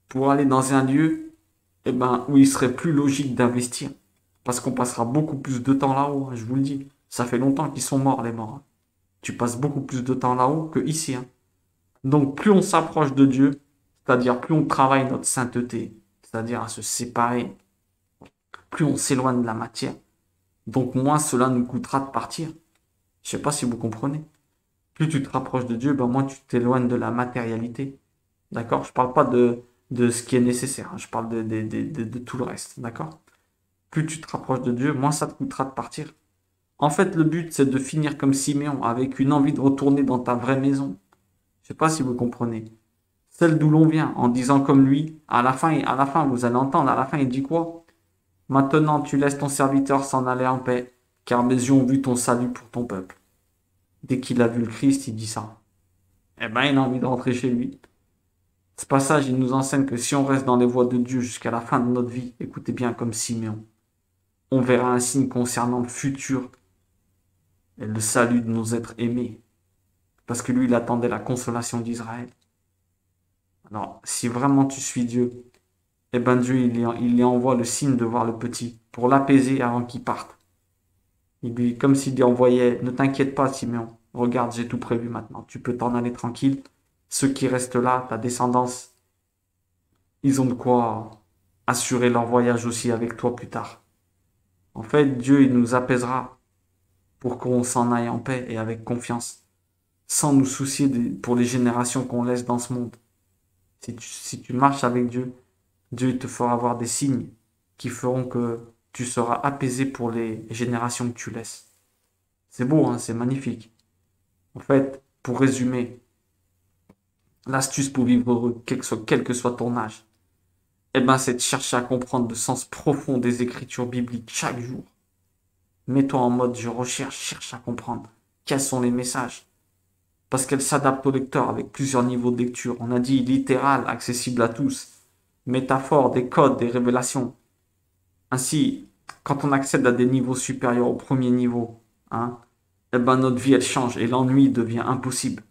pour aller dans un lieu où il serait plus logique d'investir. Parce qu'on passera beaucoup plus de temps là-haut, hein, je vous le dis. Ça fait longtemps qu'ils sont morts, les morts. Hein. Tu passes beaucoup plus de temps là-haut que ici. Hein. Donc, plus on s'approche de Dieu, c'est-à-dire plus on travaille notre sainteté, c'est-à-dire à se séparer, plus on s'éloigne de la matière. Donc, moins cela nous coûtera de partir. Je sais pas si vous comprenez. Plus tu te rapproches de Dieu, moins tu t'éloignes de la matérialité. D'accord? Je parle pas de ce qui est nécessaire. Hein. Je parle de tout le reste. D'accord? Plus tu te rapproches de Dieu, moins ça te coûtera de partir. En fait, le but, c'est de finir comme Siméon, avec une envie de retourner dans ta vraie maison. Je sais pas si vous comprenez. Celle d'où l'on vient, en disant comme lui, à la fin, vous allez entendre, à la fin, il dit quoi? Maintenant, tu laisses ton serviteur s'en aller en paix, car mes yeux ont vu ton salut pour ton peuple. Dès qu'il a vu le Christ, il dit ça. Il a envie de rentrer chez lui. Ce passage, il nous enseigne que si on reste dans les voies de Dieu jusqu'à la fin de notre vie, écoutez bien comme Siméon, on verra un signe concernant le futur et le salut de nos êtres aimés. Parce que lui, il attendait la consolation d'Israël. Alors, si vraiment tu suis Dieu, Dieu, il lui envoie le signe de voir le petit pour l'apaiser avant qu'il parte. Comme s'il lui envoyait, ne t'inquiète pas, Siméon, regarde, j'ai tout prévu maintenant, tu peux t'en aller tranquille. Ceux qui restent là, ta descendance, ils ont de quoi assurer leur voyage aussi avec toi plus tard. En fait, Dieu, il nous apaisera pour qu'on s'en aille en paix et avec confiance, sans nous soucier pour les générations qu'on laisse dans ce monde. Si tu marches avec Dieu, Dieu te fera voir des signes qui feront que tu seras apaisé pour les générations que tu laisses. C'est beau, hein, c'est magnifique. En fait, pour résumer, l'astuce pour vivre heureux, quel que soit ton âge, c'est de chercher à comprendre le sens profond des écritures bibliques chaque jour. Mets-toi en mode je recherche, cherche à comprendre quels sont les messages. Parce qu'elle s'adapte au lecteur avec plusieurs niveaux de lecture. On a dit littéral, accessible à tous. Métaphores, des codes, des révélations. Ainsi, quand on accède à des niveaux supérieurs au premier niveau, notre vie elle change et l'ennui devient impossible.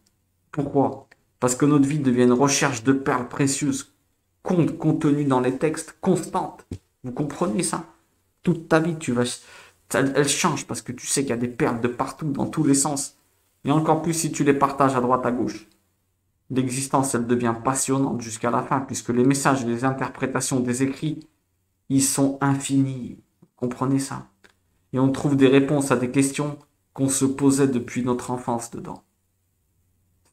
Pourquoi? Parce que notre vie devient une recherche de perles précieuses, contenues dans les textes, constantes. Vous comprenez ça? Toute ta vie, elle change parce que tu sais qu'il y a des perles de partout, dans tous les sens. Et encore plus si tu les partages à droite à gauche. L'existence, elle devient passionnante jusqu'à la fin, puisque les messages et les interprétations des écrits, ils sont infinis. Comprenez ça? Et on trouve des réponses à des questions qu'on se posait depuis notre enfance dedans.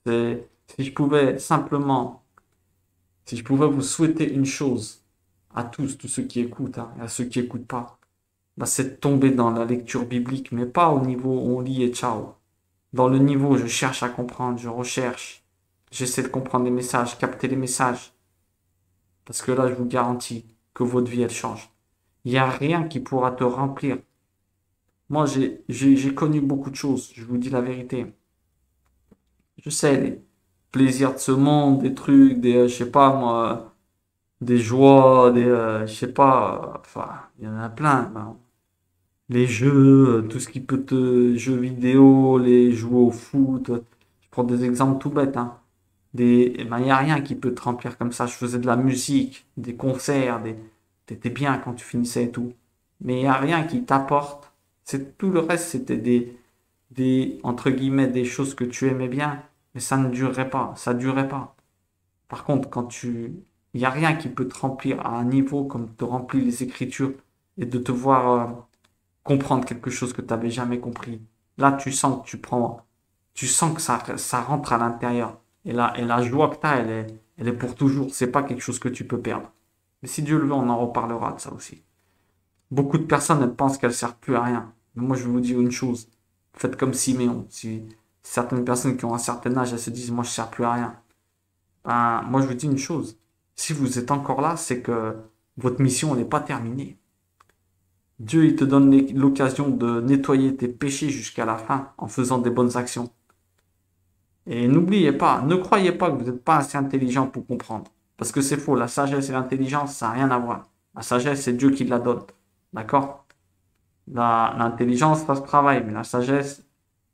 Si je pouvais vous souhaiter une chose à tous ceux qui écoutent, et à ceux qui n'écoutent pas, c'est de tomber dans la lecture biblique, mais pas au niveau où on lit et ciao. Dans le niveau où je cherche à comprendre, je recherche, j'essaie de comprendre les messages, capter les messages. Parce que là, je vous garantis que votre vie, elle change. Il n'y a rien qui pourra te remplir. Moi, j'ai connu beaucoup de choses, je vous dis la vérité. Je sais, les plaisirs de ce monde, des trucs, je sais pas moi, des joies, je sais pas, enfin, il y en a plein. Les jeux, tout ce qui peut jeux vidéo, les jouer au foot. Je prends des exemples tout bêtes, hein. Il n'y a rien qui peut te remplir comme ça. Je faisais de la musique, des concerts, t'étais bien quand tu finissais et tout. Mais il n'y a rien qui t'apporte. Tout le reste, c'était entre guillemets, des choses que tu aimais bien, mais ça ne durerait pas, ça durait pas. Par contre, il n'y a rien qui peut te remplir à un niveau comme te remplir les écritures et de te voir comprendre quelque chose que tu n'avais jamais compris. Là, tu sens que tu prends Tu sens que ça rentre à l'intérieur. Et la joie que tu as, elle est pour toujours. C'est pas quelque chose que tu peux perdre. Mais si Dieu le veut, on en reparlera de ça aussi. Beaucoup de personnes, elles pensent qu'elles ne servent plus à rien. Mais moi, je vais vous dire une chose. Faites comme Siméon. Si certaines personnes qui ont un certain âge, elles se disent, moi, je ne sers plus à rien. Ben, moi, je vous dis une chose. Si vous êtes encore là, c'est que votre mission n'est pas terminée. Dieu, il te donne l'occasion de nettoyer tes péchés jusqu'à la fin en faisant des bonnes actions. Et n'oubliez pas, ne croyez pas que vous n'êtes pas assez intelligent pour comprendre. Parce que c'est faux. La sagesse et l'intelligence, ça n'a rien à voir. La sagesse, c'est Dieu qui la donne. D'accord? L'intelligence, ça se travaille. Mais la sagesse,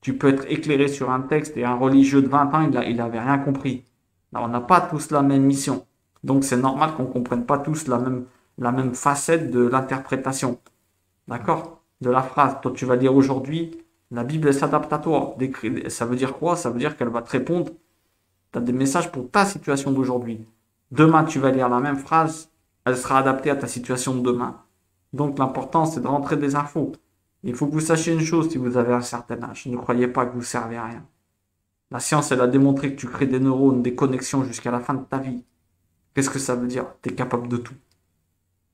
tu peux être éclairé sur un texte et un religieux de 20 ans, il avait rien compris. Là, on n'a pas tous la même mission. Donc, c'est normal qu'on ne comprenne pas tous la même facette de l'interprétation. D'accord? De la phrase. Toi, tu vas lire aujourd'hui, la Bible, elle s'adapte à toi. Ça veut dire quoi? Ça veut dire qu'elle va te répondre. Tu as des messages pour ta situation d'aujourd'hui. Demain, tu vas lire la même phrase, elle sera adaptée à ta situation de demain. Donc, l'important, c'est de rentrer des infos. Il faut que vous sachiez une chose si vous avez un certain âge. Ne croyez pas que vous servez à rien. La science, elle a démontré que tu crées des neurones, des connexions jusqu'à la fin de ta vie. Qu'est-ce que ça veut dire? Tu es capable de tout.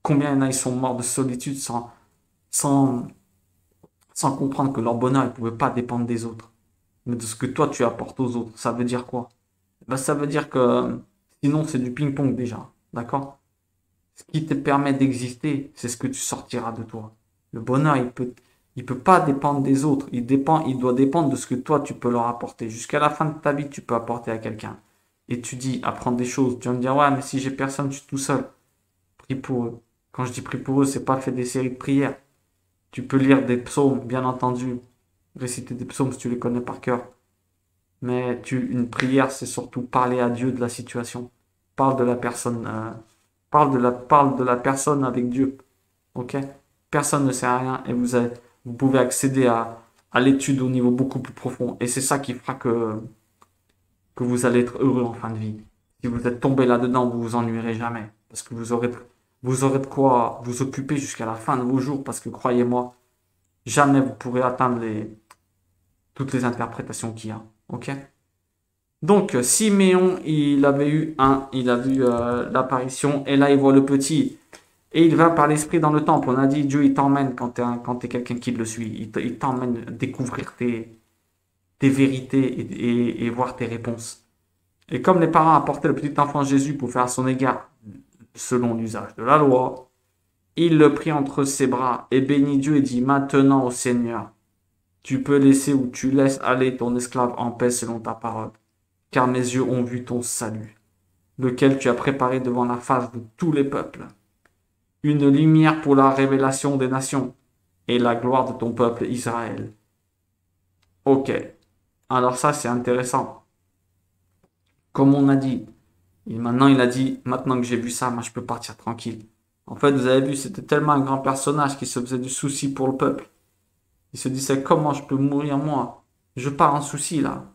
Combien il y en a, ils sont morts de solitude sans, sans comprendre que leur bonheur ne pouvait pas dépendre des autres, mais de ce que toi tu apportes aux autres. Ça veut dire quoi? Ben, ça veut dire que sinon c'est du ping-pong déjà. D'accord? Ce qui te permet d'exister, c'est ce que tu sortiras de toi. Le bonheur, il peut pas dépendre des autres. Il doit dépendre de ce que toi tu peux leur apporter. Jusqu'à la fin de ta vie, tu peux apporter à quelqu'un. Étudie, apprends des choses. Tu vas me dire, ouais, mais si j'ai personne, je suis tout seul. Prie pour eux. Quand je dis prie pour eux, c'est pas faire des séries de prières. Tu peux lire des psaumes, bien entendu. Réciter des psaumes si tu les connais par cœur. Mais une prière, c'est surtout parler à Dieu de la situation. Parle de la personne. Parle de la personne avec Dieu. Ok? Personne ne sert à rien et vous pouvez accéder à l'étude au niveau beaucoup plus profond. Et c'est ça qui fera que vous allez être heureux en fin de vie. Si vous êtes tombé là-dedans, vous vous ennuierez jamais. Parce que vous aurez de quoi vous occuper jusqu'à la fin de vos jours. Parce que croyez-moi, jamais vous pourrez atteindre toutes les interprétations qu'il y a. Ok? Donc, Siméon, il a vu l'apparition, et là, il voit le petit. Et il va par l'esprit dans le temple. On a dit, Dieu, il t'emmène quand t'es quelqu'un qui le suit. Il t'emmène découvrir tes vérités et voir tes réponses. Et comme les parents apportaient le petit enfant Jésus pour faire à son égard, selon l'usage de la loi, il le prit entre ses bras et bénit Dieu et dit, maintenant, ô Seigneur, tu peux laisser ou tu laisses aller ton esclave en paix selon ta parole, car mes yeux ont vu ton salut, lequel tu as préparé devant la face de tous les peuples, une lumière pour la révélation des nations et la gloire de ton peuple Israël. Ok, alors ça c'est intéressant. Comme on a dit, maintenant il a dit, maintenant que j'ai vu ça, moi je peux partir tranquille. En fait, vous avez vu, c'était tellement un grand personnage qui se faisait du souci pour le peuple. Il se disait, comment je peux mourir moi? Je pars en souci là.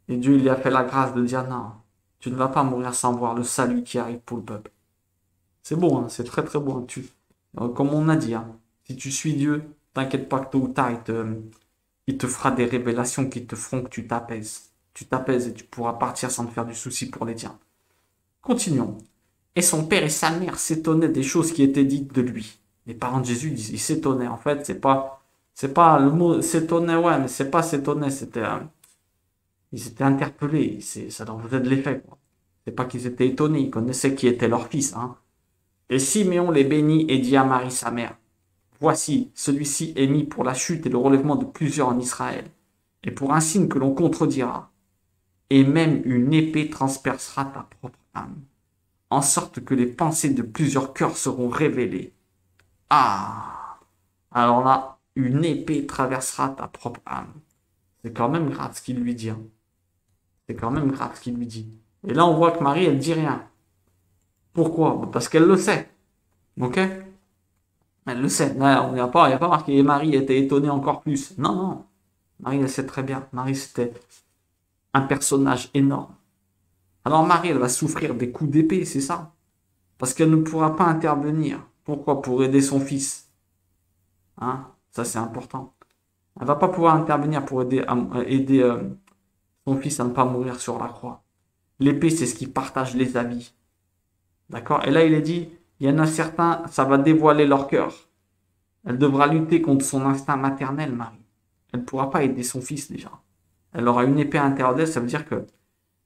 Et Dieu il lui a fait la grâce de dire, non, tu ne vas pas mourir sans voir le salut qui arrive pour le peuple. C'est beau, hein, c'est très très beau. Hein. Comme on a dit, hein, si tu suis Dieu, t'inquiète pas que tôt ou tard, il te fera des révélations qui te feront que tu t'apaises. Tu t'apaises et tu pourras partir sans te faire du souci pour les tiens. Continuons. Et son père et sa mère s'étonnaient des choses qui étaient dites de lui. Les parents de Jésus, ils s'étonnaient. En fait, c'est pas le mot s'étonner, ouais, mais c'est pas s'étonner, ils étaient interpellés. Ça leur faisait de l'effet, quoi. C'est pas qu'ils étaient étonnés, ils connaissaient qui était leur fils, hein. Et Siméon les bénit et dit à Marie sa mère, voici, celui-ci est mis pour la chute et le relèvement de plusieurs en Israël, et pour un signe que l'on contredira, et même une épée transpercera ta propre âme, en sorte que les pensées de plusieurs cœurs seront révélées. Ah! Alors là, une épée traversera ta propre âme. C'est quand même grave ce qu'il lui dit. Hein. C'est quand même grave ce qu'il lui dit. Et là, on voit que Marie, elle dit rien. Pourquoi? Parce qu'elle le sait. Ok? Elle le sait. Là, il n'y a pas marqué Marie était étonnée encore plus. Non, non. Marie, elle sait très bien. Marie, c'était un personnage énorme. Alors Marie, elle va souffrir des coups d'épée, c'est ça? Parce qu'elle ne pourra pas intervenir. Pourquoi? Pour aider son fils. Hein? Ça, c'est important. Elle va pas pouvoir intervenir pour aider son fils à ne pas mourir sur la croix. L'épée, c'est ce qui partage les avis. D'accord? Et là, il est dit, il y en a certains, ça va dévoiler leur cœur. Elle devra lutter contre son instinct maternel, Marie. Elle ne pourra pas aider son fils déjà. Elle aura une épée à l'intérieur d'elle, ça veut dire que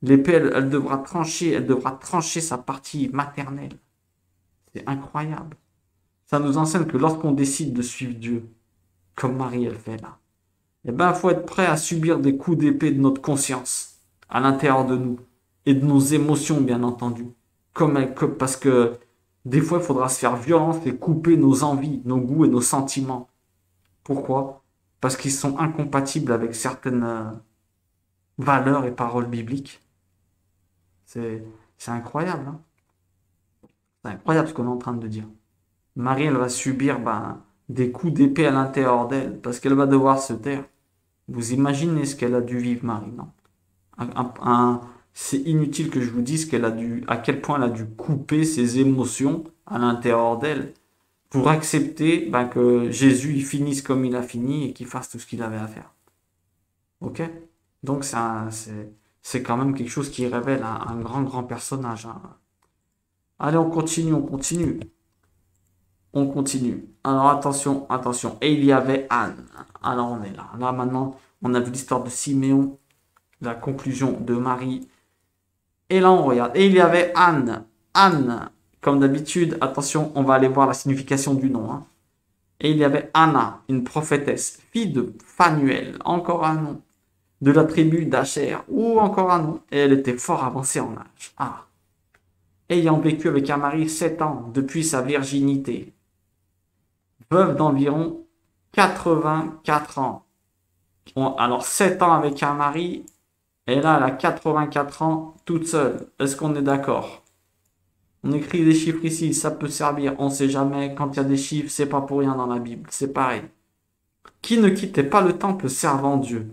l'épée, elle devra trancher sa partie maternelle. C'est incroyable. Ça nous enseigne que lorsqu'on décide de suivre Dieu, comme Marie elle fait là, eh ben, il faut être prêt à subir des coups d'épée de notre conscience, à l'intérieur de nous, et de nos émotions, bien entendu. Parce que des fois, il faudra se faire violence et couper nos envies, nos goûts et nos sentiments. Pourquoi? Parce qu'ils sont incompatibles avec certaines valeurs et paroles bibliques. C'est incroyable, hein? C'est incroyable ce qu'on est en train de dire. Marie, elle va subir des coups d'épée à l'intérieur d'elle, parce qu'elle va devoir se taire. Vous imaginez ce qu'elle a dû vivre, Marie, non? C'est inutile que je vous dise à quel point elle a dû couper ses émotions à l'intérieur d'elle pour accepter que Jésus il finisse comme il a fini et qu'il fasse tout ce qu'il avait à faire. Ok? Donc c'est quand même quelque chose qui révèle un grand personnage, hein. Allez, on continue. On continue. Alors attention. Et il y avait Anne. Alors on est là. Là maintenant, on a vu l'histoire de Siméon, la conclusion de Marie. Et là on regarde. Et il y avait Anne. Anne, comme d'habitude, attention, on va aller voir la signification du nom, hein. Et il y avait Anna, une prophétesse, fille de Phanuel, encore un nom, de la tribu d'Acher, ou encore un nom. Et elle était fort avancée en âge. Ah. Ayant vécu avec un mari 7 ans depuis sa virginité, veuve d'environ 84 ans. Bon, alors 7 ans avec un mari, et là elle a 84 ans toute seule. Est-ce qu'on est d'accord? On écrit des chiffres ici, ça peut servir, on ne sait jamais. Quand il y a des chiffres, c'est pas pour rien dans la Bible, c'est pareil. Qui ne quittait pas le temple servant Dieu,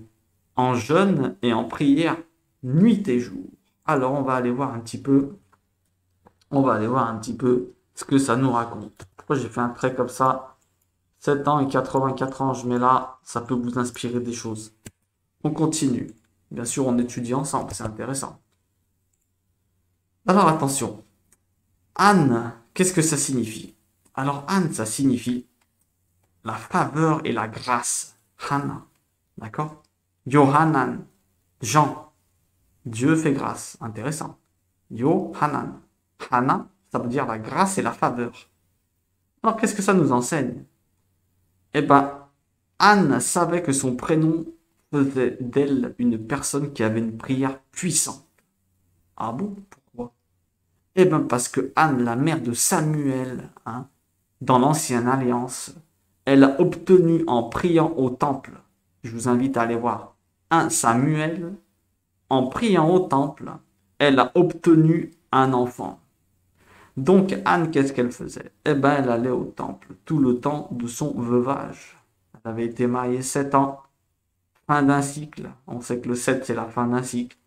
en jeûne et en prière, nuit et jour. Alors on va aller voir un petit peu ce que ça nous raconte. Pourquoi j'ai fait un trait comme ça? 7 ans et 84 ans, je mets là, ça peut vous inspirer des choses. On continue. Bien sûr, on étudie ensemble, c'est intéressant. Alors attention. Anne, qu'est-ce que ça signifie? Alors Anne, ça signifie la faveur et la grâce. Hannah, d'accord? Yohanan, Jean, Dieu fait grâce. Intéressant. Yohanan. Hannah, ça veut dire la grâce et la faveur. Alors, qu'est-ce que ça nous enseigne? Eh ben, Anne savait que son prénom faisait d'elle une personne qui avait une prière puissante. Ah bon? Pourquoi? Eh ben, parce que Anne, la mère de Samuel, hein, dans l'Ancienne Alliance, elle a obtenu en priant au temple, je vous invite à aller voir 1 Samuel, en priant au temple, elle a obtenu un enfant. Donc Anne, qu'est-ce qu'elle faisait? Eh ben, elle allait au temple tout le temps de son veuvage. Elle avait été mariée 7 ans, fin d'un cycle. On sait que le 7, c'est la fin d'un cycle.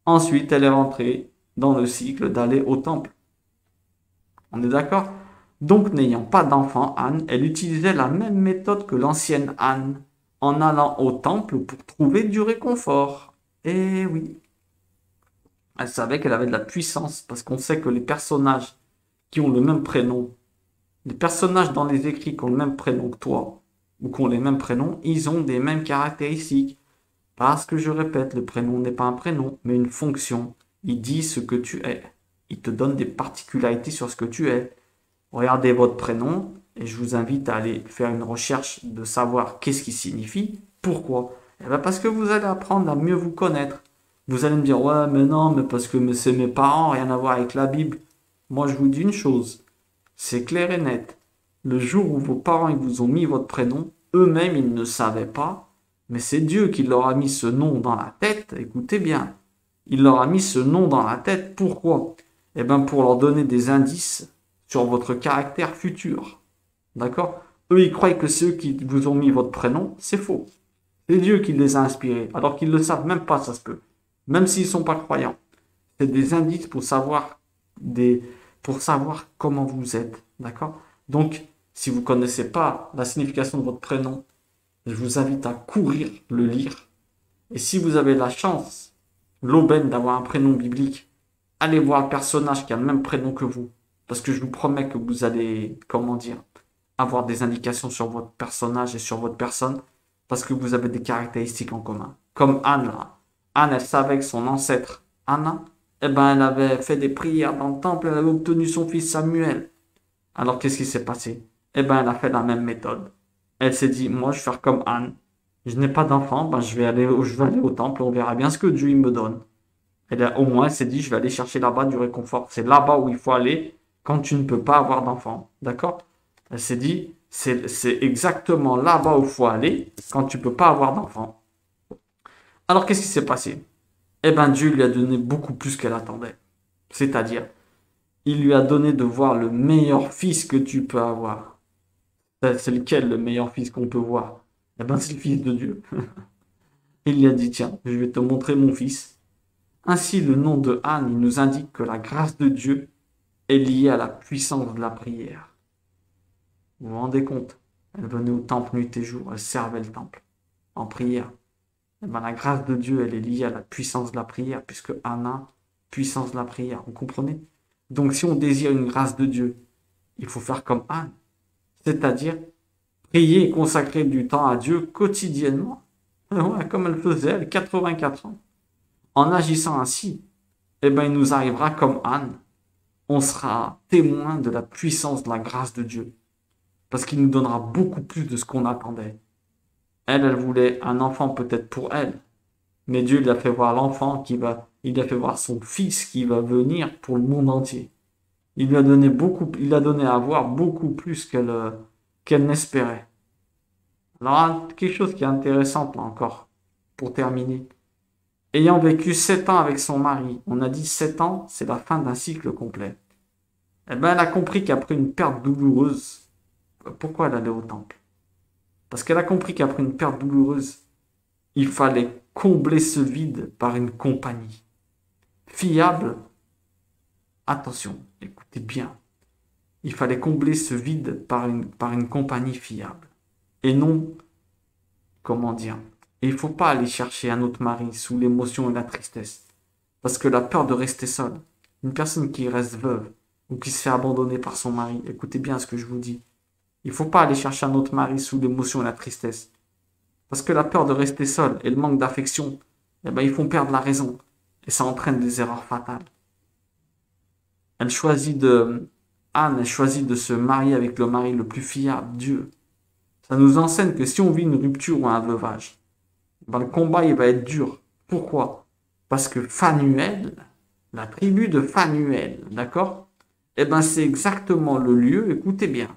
Ensuite, elle est rentrée dans le cycle d'aller au temple. On est d'accord? Donc, n'ayant pas d'enfant, Anne, elle utilisait la même méthode que l'ancienne Anne, en allant au temple pour trouver du réconfort. Eh oui. Elle savait qu'elle avait de la puissance, parce qu'on sait que les personnages qui ont le même prénom, les personnages dans les écrits qui ont le même prénom que toi, ou qui ont les mêmes prénoms, ils ont des mêmes caractéristiques. Parce que je répète, le prénom n'est pas un prénom, mais une fonction. Il dit ce que tu es. Il te donne des particularités sur ce que tu es. Regardez votre prénom, et je vous invite à aller faire une recherche de savoir qu'est-ce qu'il signifie. Pourquoi? Eh bien parce que vous allez apprendre à mieux vous connaître. Vous allez me dire, ouais, mais non, mais parce que c'est mes parents, rien à voir avec la Bible. Moi, je vous dis une chose, c'est clair et net. Le jour où vos parents ils vous ont mis votre prénom, eux-mêmes, ils ne savaient pas, mais c'est Dieu qui leur a mis ce nom dans la tête. Écoutez bien, il leur a mis ce nom dans la tête. Pourquoi? Eh bien, pour leur donner des indices sur votre caractère futur. D'accord? Eux, ils croient que ceux qui vous ont mis votre prénom, c'est faux. C'est Dieu qui les a inspirés, alors qu'ils ne le savent même pas, ça se peut. Même s'ils ne sont pas croyants. C'est des indices pour savoir comment vous êtes. D'accord? Donc, si vous ne connaissez pas la signification de votre prénom, je vous invite à courir le lire. Et si vous avez la chance l'aubaine d'avoir un prénom biblique, allez voir le personnage qui a le même prénom que vous. Parce que je vous promets que vous allez, comment dire, avoir des indications sur votre personnage et sur votre personne. Parce que vous avez des caractéristiques en commun. Comme Anne, là. Anne, elle savait que son ancêtre, Anna, eh ben, elle avait fait des prières dans le temple, elle avait obtenu son fils Samuel. Alors, qu'est-ce qui s'est passé? Eh ben, elle a fait la même méthode. Elle s'est dit, moi, je vais faire comme Anne. Je n'ai pas d'enfant, ben, je vais aller au temple, on verra bien ce que Dieu il me donne. Au moins, elle s'est dit, je vais aller chercher là-bas du réconfort. C'est là-bas où il faut aller quand tu ne peux pas avoir d'enfant. D'accord? Elle s'est dit, c'est exactement là-bas où il faut aller quand tu ne peux pas avoir d'enfant. Alors, qu'est-ce qui s'est passé? Eh ben, Dieu lui a donné beaucoup plus qu'elle attendait. C'est-à-dire, il lui a donné de voir le meilleur fils que tu peux avoir. C'est lequel le meilleur fils qu'on peut voir? Eh ben, c'est le fils de Dieu. Il lui a dit, tiens, je vais te montrer mon fils. Ainsi, le nom de Anne, il nous indique que la grâce de Dieu est liée à la puissance de la prière. Vous vous rendez compte? Elle venait au temple nuit et jour, elle servait le temple en prière. Eh ben, la grâce de Dieu, elle est liée à la puissance de la prière, puisque Anna, puissance de la prière, vous comprenez? Donc, si on désire une grâce de Dieu, il faut faire comme Anne, c'est-à-dire prier et consacrer du temps à Dieu quotidiennement. Ouais, comme elle faisait, elle, 84 ans. En agissant ainsi, eh ben, il nous arrivera comme Anne. On sera témoin de la puissance de la grâce de Dieu. Parce qu'il nous donnera beaucoup plus de ce qu'on attendait. Elle voulait un enfant peut-être pour elle. Mais Dieu lui a fait voir l'enfant il lui a fait voir son fils qui va venir pour le monde entier. Il lui a donné beaucoup, il a donné à voir beaucoup plus qu'elle n'espérait. Alors, quelque chose qui est intéressant là encore, pour terminer. Ayant vécu 7 ans avec son mari, on a dit 7 ans, c'est la fin d'un cycle complet. Eh ben, elle a compris qu'après une perte douloureuse, pourquoi elle allait au temple? Parce qu'elle a compris qu'après une perte douloureuse, il fallait combler ce vide par une compagnie fiable. Attention, écoutez bien. Il fallait combler ce vide par une compagnie fiable. Et non, comment dire, et il ne faut pas aller chercher un autre mari sous l'émotion et la tristesse. Parce que la peur de rester seule, une personne qui reste veuve ou qui se fait abandonner par son mari, écoutez bien ce que je vous dis. Il ne faut pas aller chercher un autre mari sous l'émotion et la tristesse. Parce que la peur de rester seule et le manque d'affection, eh ben, ils font perdre la raison. Et ça entraîne des erreurs fatales. Anne choisit de se marier avec le mari le plus fiable, Dieu. Ça nous enseigne que si on vit une rupture ou un veuvage, ben, le combat il va être dur. Pourquoi? Parce que Phanuel, la tribu de Phanuel, d'accord? Eh ben c'est exactement le lieu, écoutez bien,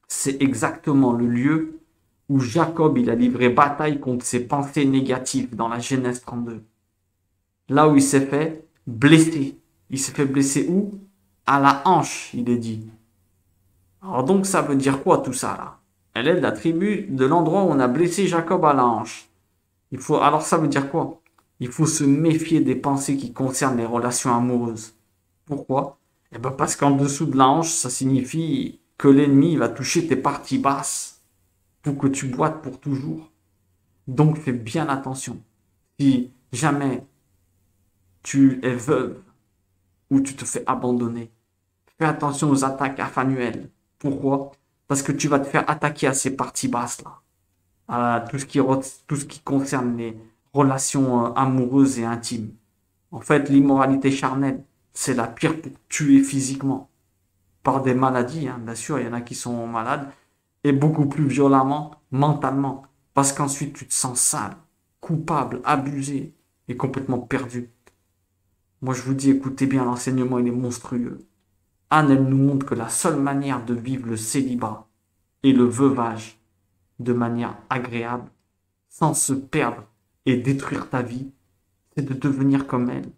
c'est exactement le lieu où Jacob il a livré bataille contre ses pensées négatives dans la Genèse 32. Là où il s'est fait blesser. Il s'est fait blesser où? À la hanche, il est dit. Alors donc ça veut dire quoi tout ça là? Elle est de la tribu de l'endroit où on a blessé Jacob à la hanche. Alors ça veut dire quoi? Il faut se méfier des pensées qui concernent les relations amoureuses. Pourquoi? Eh ben parce qu'en dessous de la hanche, ça signifie que l'ennemi va toucher tes parties basses pour que tu boites pour toujours. Donc fais bien attention. Si jamais tu es veuve ou tu te fais abandonner, fais attention aux attaques à Phanuel. Pourquoi? Parce que tu vas te faire attaquer à ces parties basses là. À tout ce qui concerne les relations amoureuses et intimes. En fait, l'immoralité charnelle, c'est la pire pour tuer physiquement. Par des maladies, hein. Bien sûr, il y en a qui sont malades. Et beaucoup plus violemment, mentalement. Parce qu'ensuite, tu te sens sale, coupable, abusé et complètement perdu. Moi, je vous dis, écoutez bien, l'enseignement, il est monstrueux. Anne, elle nous montre que la seule manière de vivre le célibat et le veuvage de manière agréable, sans se perdre et détruire ta vie, c'est de devenir comme elle.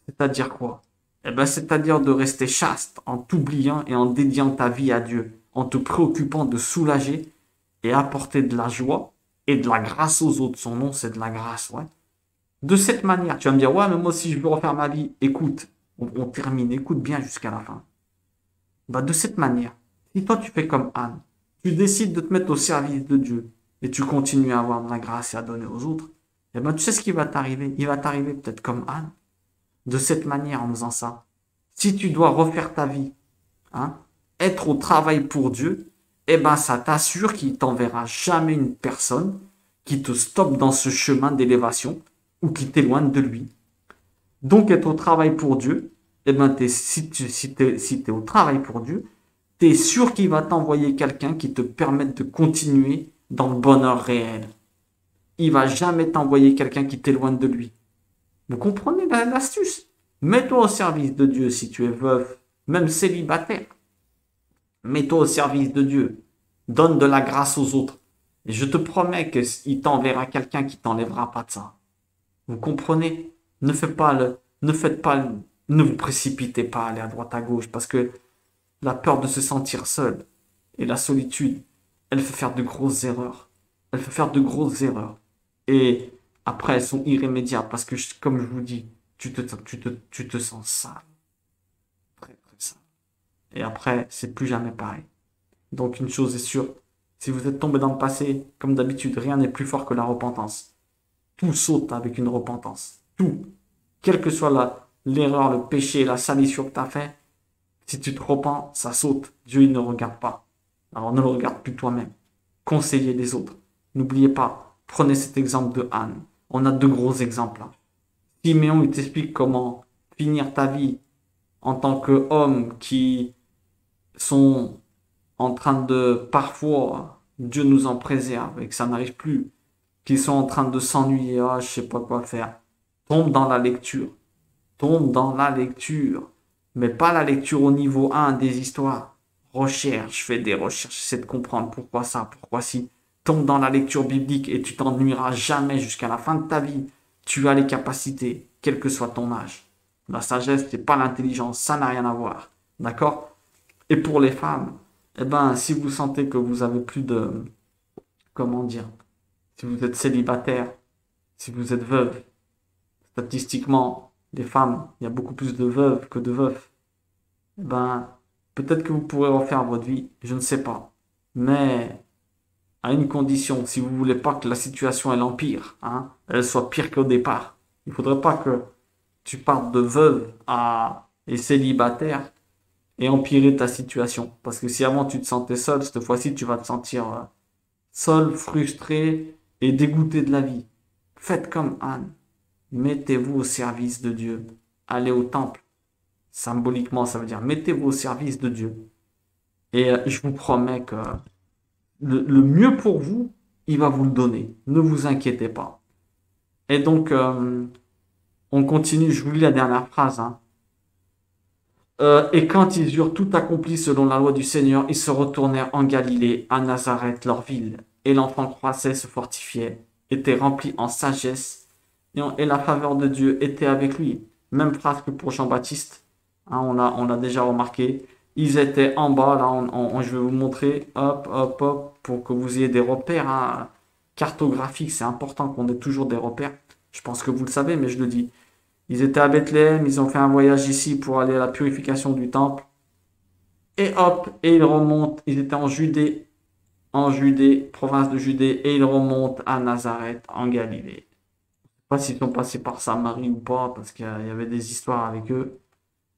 C'est-à-dire quoi? Eh ben, c'est-à-dire de rester chaste en t'oubliant et en dédiant ta vie à Dieu, en te préoccupant de soulager et apporter de la joie et de la grâce aux autres. Son nom, c'est de la grâce, ouais. De cette manière, tu vas me dire, ouais, mais moi aussi, je veux refaire ma vie. Écoute, on termine, écoute bien jusqu'à la fin. Bah, de cette manière, si toi, tu fais comme Anne, tu décides de te mettre au service de Dieu et tu continues à avoir de la grâce et à donner aux autres, Eh ben, tu sais ce qui va t'arriver? Il va t'arriver peut-être comme Anne, de cette manière en faisant ça. Si tu dois refaire ta vie, hein, être au travail pour Dieu, eh ben, ça t'assure qu'il t'enverra jamais une personne qui te stoppe dans ce chemin d'élévation ou qui t'éloigne de lui. Donc, être au travail pour Dieu, eh ben, si t'es au travail pour Dieu, t'es sûr qu'il va t'envoyer quelqu'un qui te permette de continuer dans le bonheur réel. Il va jamais t'envoyer quelqu'un qui t'éloigne de lui. Vous comprenez l'astuce? Mets-toi au service de Dieu si tu es veuf, même célibataire. Mets-toi au service de Dieu. Donne de la grâce aux autres. Et je te promets qu'il t'enverra quelqu'un qui t'enlèvera pas de ça. Vous comprenez? Ne faites pas, ne vous précipitez pas à aller à droite à gauche parce que la peur de se sentir seul et la solitude, elle fait faire de grosses erreurs. Elle fait faire de grosses erreurs. Et après, elles sont irrémédiables parce que, comme je vous dis, tu te sens sale. Très, très sale. Et après, c'est plus jamais pareil. Donc, une chose est sûre, si vous êtes tombé dans le passé, comme d'habitude, rien n'est plus fort que la repentance. Tout saute avec une repentance. Tout. Quelle que soit l'erreur, le péché, la salissure que tu as fait, si tu te repens, ça saute. Dieu, il ne regarde pas. Alors ne le regarde plus toi-même. Conseillez les autres. N'oubliez pas, prenez cet exemple de Anne. On a deux gros exemples là. Siméon, il t'explique comment finir ta vie en tant qu'homme qui sont en train de, parfois, Dieu nous en préserve et que ça n'arrive plus, qui sont en train de s'ennuyer, ah, je sais pas quoi faire. Tombe dans la lecture. Tombe dans la lecture. Mais pas la lecture au niveau 1 des histoires. Recherche, fais des recherches, essaie de comprendre pourquoi ça, pourquoi si. Tombe dans la lecture biblique et tu t'ennuieras jamais jusqu'à la fin de ta vie. Tu as les capacités, quel que soit ton âge. La sagesse, c'est pas l'intelligence, ça n'a rien à voir. D'accord? Et pour les femmes, eh ben, si vous sentez que vous avez plus de, comment dire, si vous êtes célibataire, si vous êtes veuve, statistiquement, les femmes, il y a beaucoup plus de veuves que de veufs. Eh ben, peut-être que vous pourrez refaire votre vie, je ne sais pas. Mais à une condition, si vous voulez pas que la situation elle empire, hein, elle soit pire qu'au départ. Il faudrait pas que tu partes de veuve à et célibataire et empirer ta situation. Parce que si avant tu te sentais seul, cette fois-ci tu vas te sentir seul, frustré et dégoûté de la vie. Faites comme Anne. Mettez-vous au service de Dieu. Allez au temple. Symboliquement, ça veut dire mettez-vous au service de Dieu. Et je vous promets que le mieux pour vous, il va vous le donner. Ne vous inquiétez pas. Et donc, on continue, je vous lis la dernière phrase. Hein. Et quand ils eurent tout accompli selon la loi du Seigneur, ils se retournèrent en Galilée, à Nazareth, leur ville. Et l'enfant croissait, se fortifiait, était rempli en sagesse, et la faveur de Dieu était avec lui. Même phrase que pour Jean-Baptiste. Hein, on l'a déjà remarqué. Ils étaient en bas, là, je vais vous montrer, hop, hop, hop, pour que vous ayez des repères hein, cartographiques. C'est important qu'on ait toujours des repères. Je pense que vous le savez, mais je le dis. Ils étaient à Bethléem, ils ont fait un voyage ici pour aller à la purification du temple. Et hop, et ils remontent, ils étaient en Judée, province de Judée, et ils remontent à Nazareth, en Galilée. Je sais pas s'ils sont passés par Samarie ou pas, parce qu'il y avait des histoires avec eux.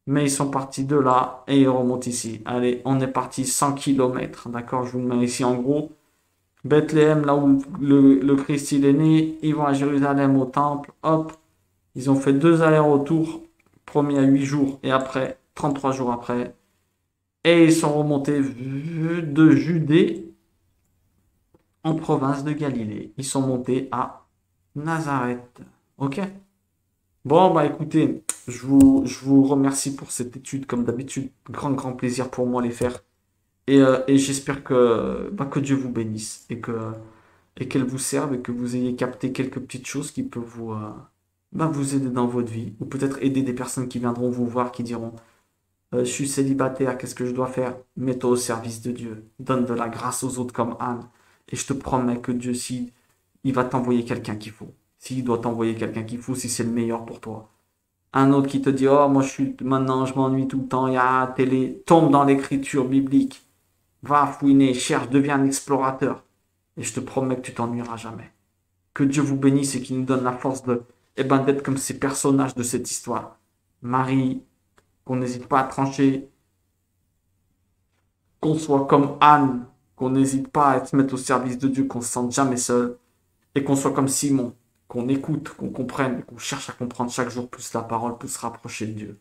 Mais ils sont partis de là, et ils remontent ici. Allez, on est parti 100 km, d'accord? Je vous le mets ici en gros. Bethléem, là où le Christ il est né, ils vont à Jérusalem au temple, hop. Ils ont fait 2 allers-retours, premier à 8 jours et après, 33 jours après. Et ils sont remontés de Judée en province de Galilée. Ils sont montés à Nazareth. Ok? Bon, bah écoutez, je vous remercie pour cette étude. Comme d'habitude, grand plaisir pour moi les faire. Et j'espère que Dieu vous bénisse et qu'elle vous serve et que vous ayez capté quelques petites choses qui peuvent vous aider dans votre vie. Ou peut-être aider des personnes qui viendront vous voir, qui diront je suis célibataire, qu'est-ce que je dois faire? Mets-toi au service de Dieu. Donne de la grâce aux autres comme Anne. Et je te promets que Dieu, si il va t'envoyer quelqu'un qu'il faut. S'il doit t'envoyer quelqu'un qu'il faut, si c'est le meilleur pour toi. Un autre qui te dit, oh, moi maintenant je m'ennuie tout le temps, il y a la télé. Tombe dans l'écriture biblique. Va fouiner, cherche, deviens un explorateur. Et je te promets que tu t'ennuieras jamais. Que Dieu vous bénisse et qu'il nous donne la force d'être comme ces personnages de cette histoire. Marie, qu'on n'hésite pas à trancher, qu'on soit comme Anne, qu'on n'hésite pas à se mettre au service de Dieu, qu'on ne se sente jamais seul, et qu'on soit comme Simon, qu'on écoute, qu'on comprenne, qu'on cherche à comprendre chaque jour plus la parole, plus se rapprocher de Dieu.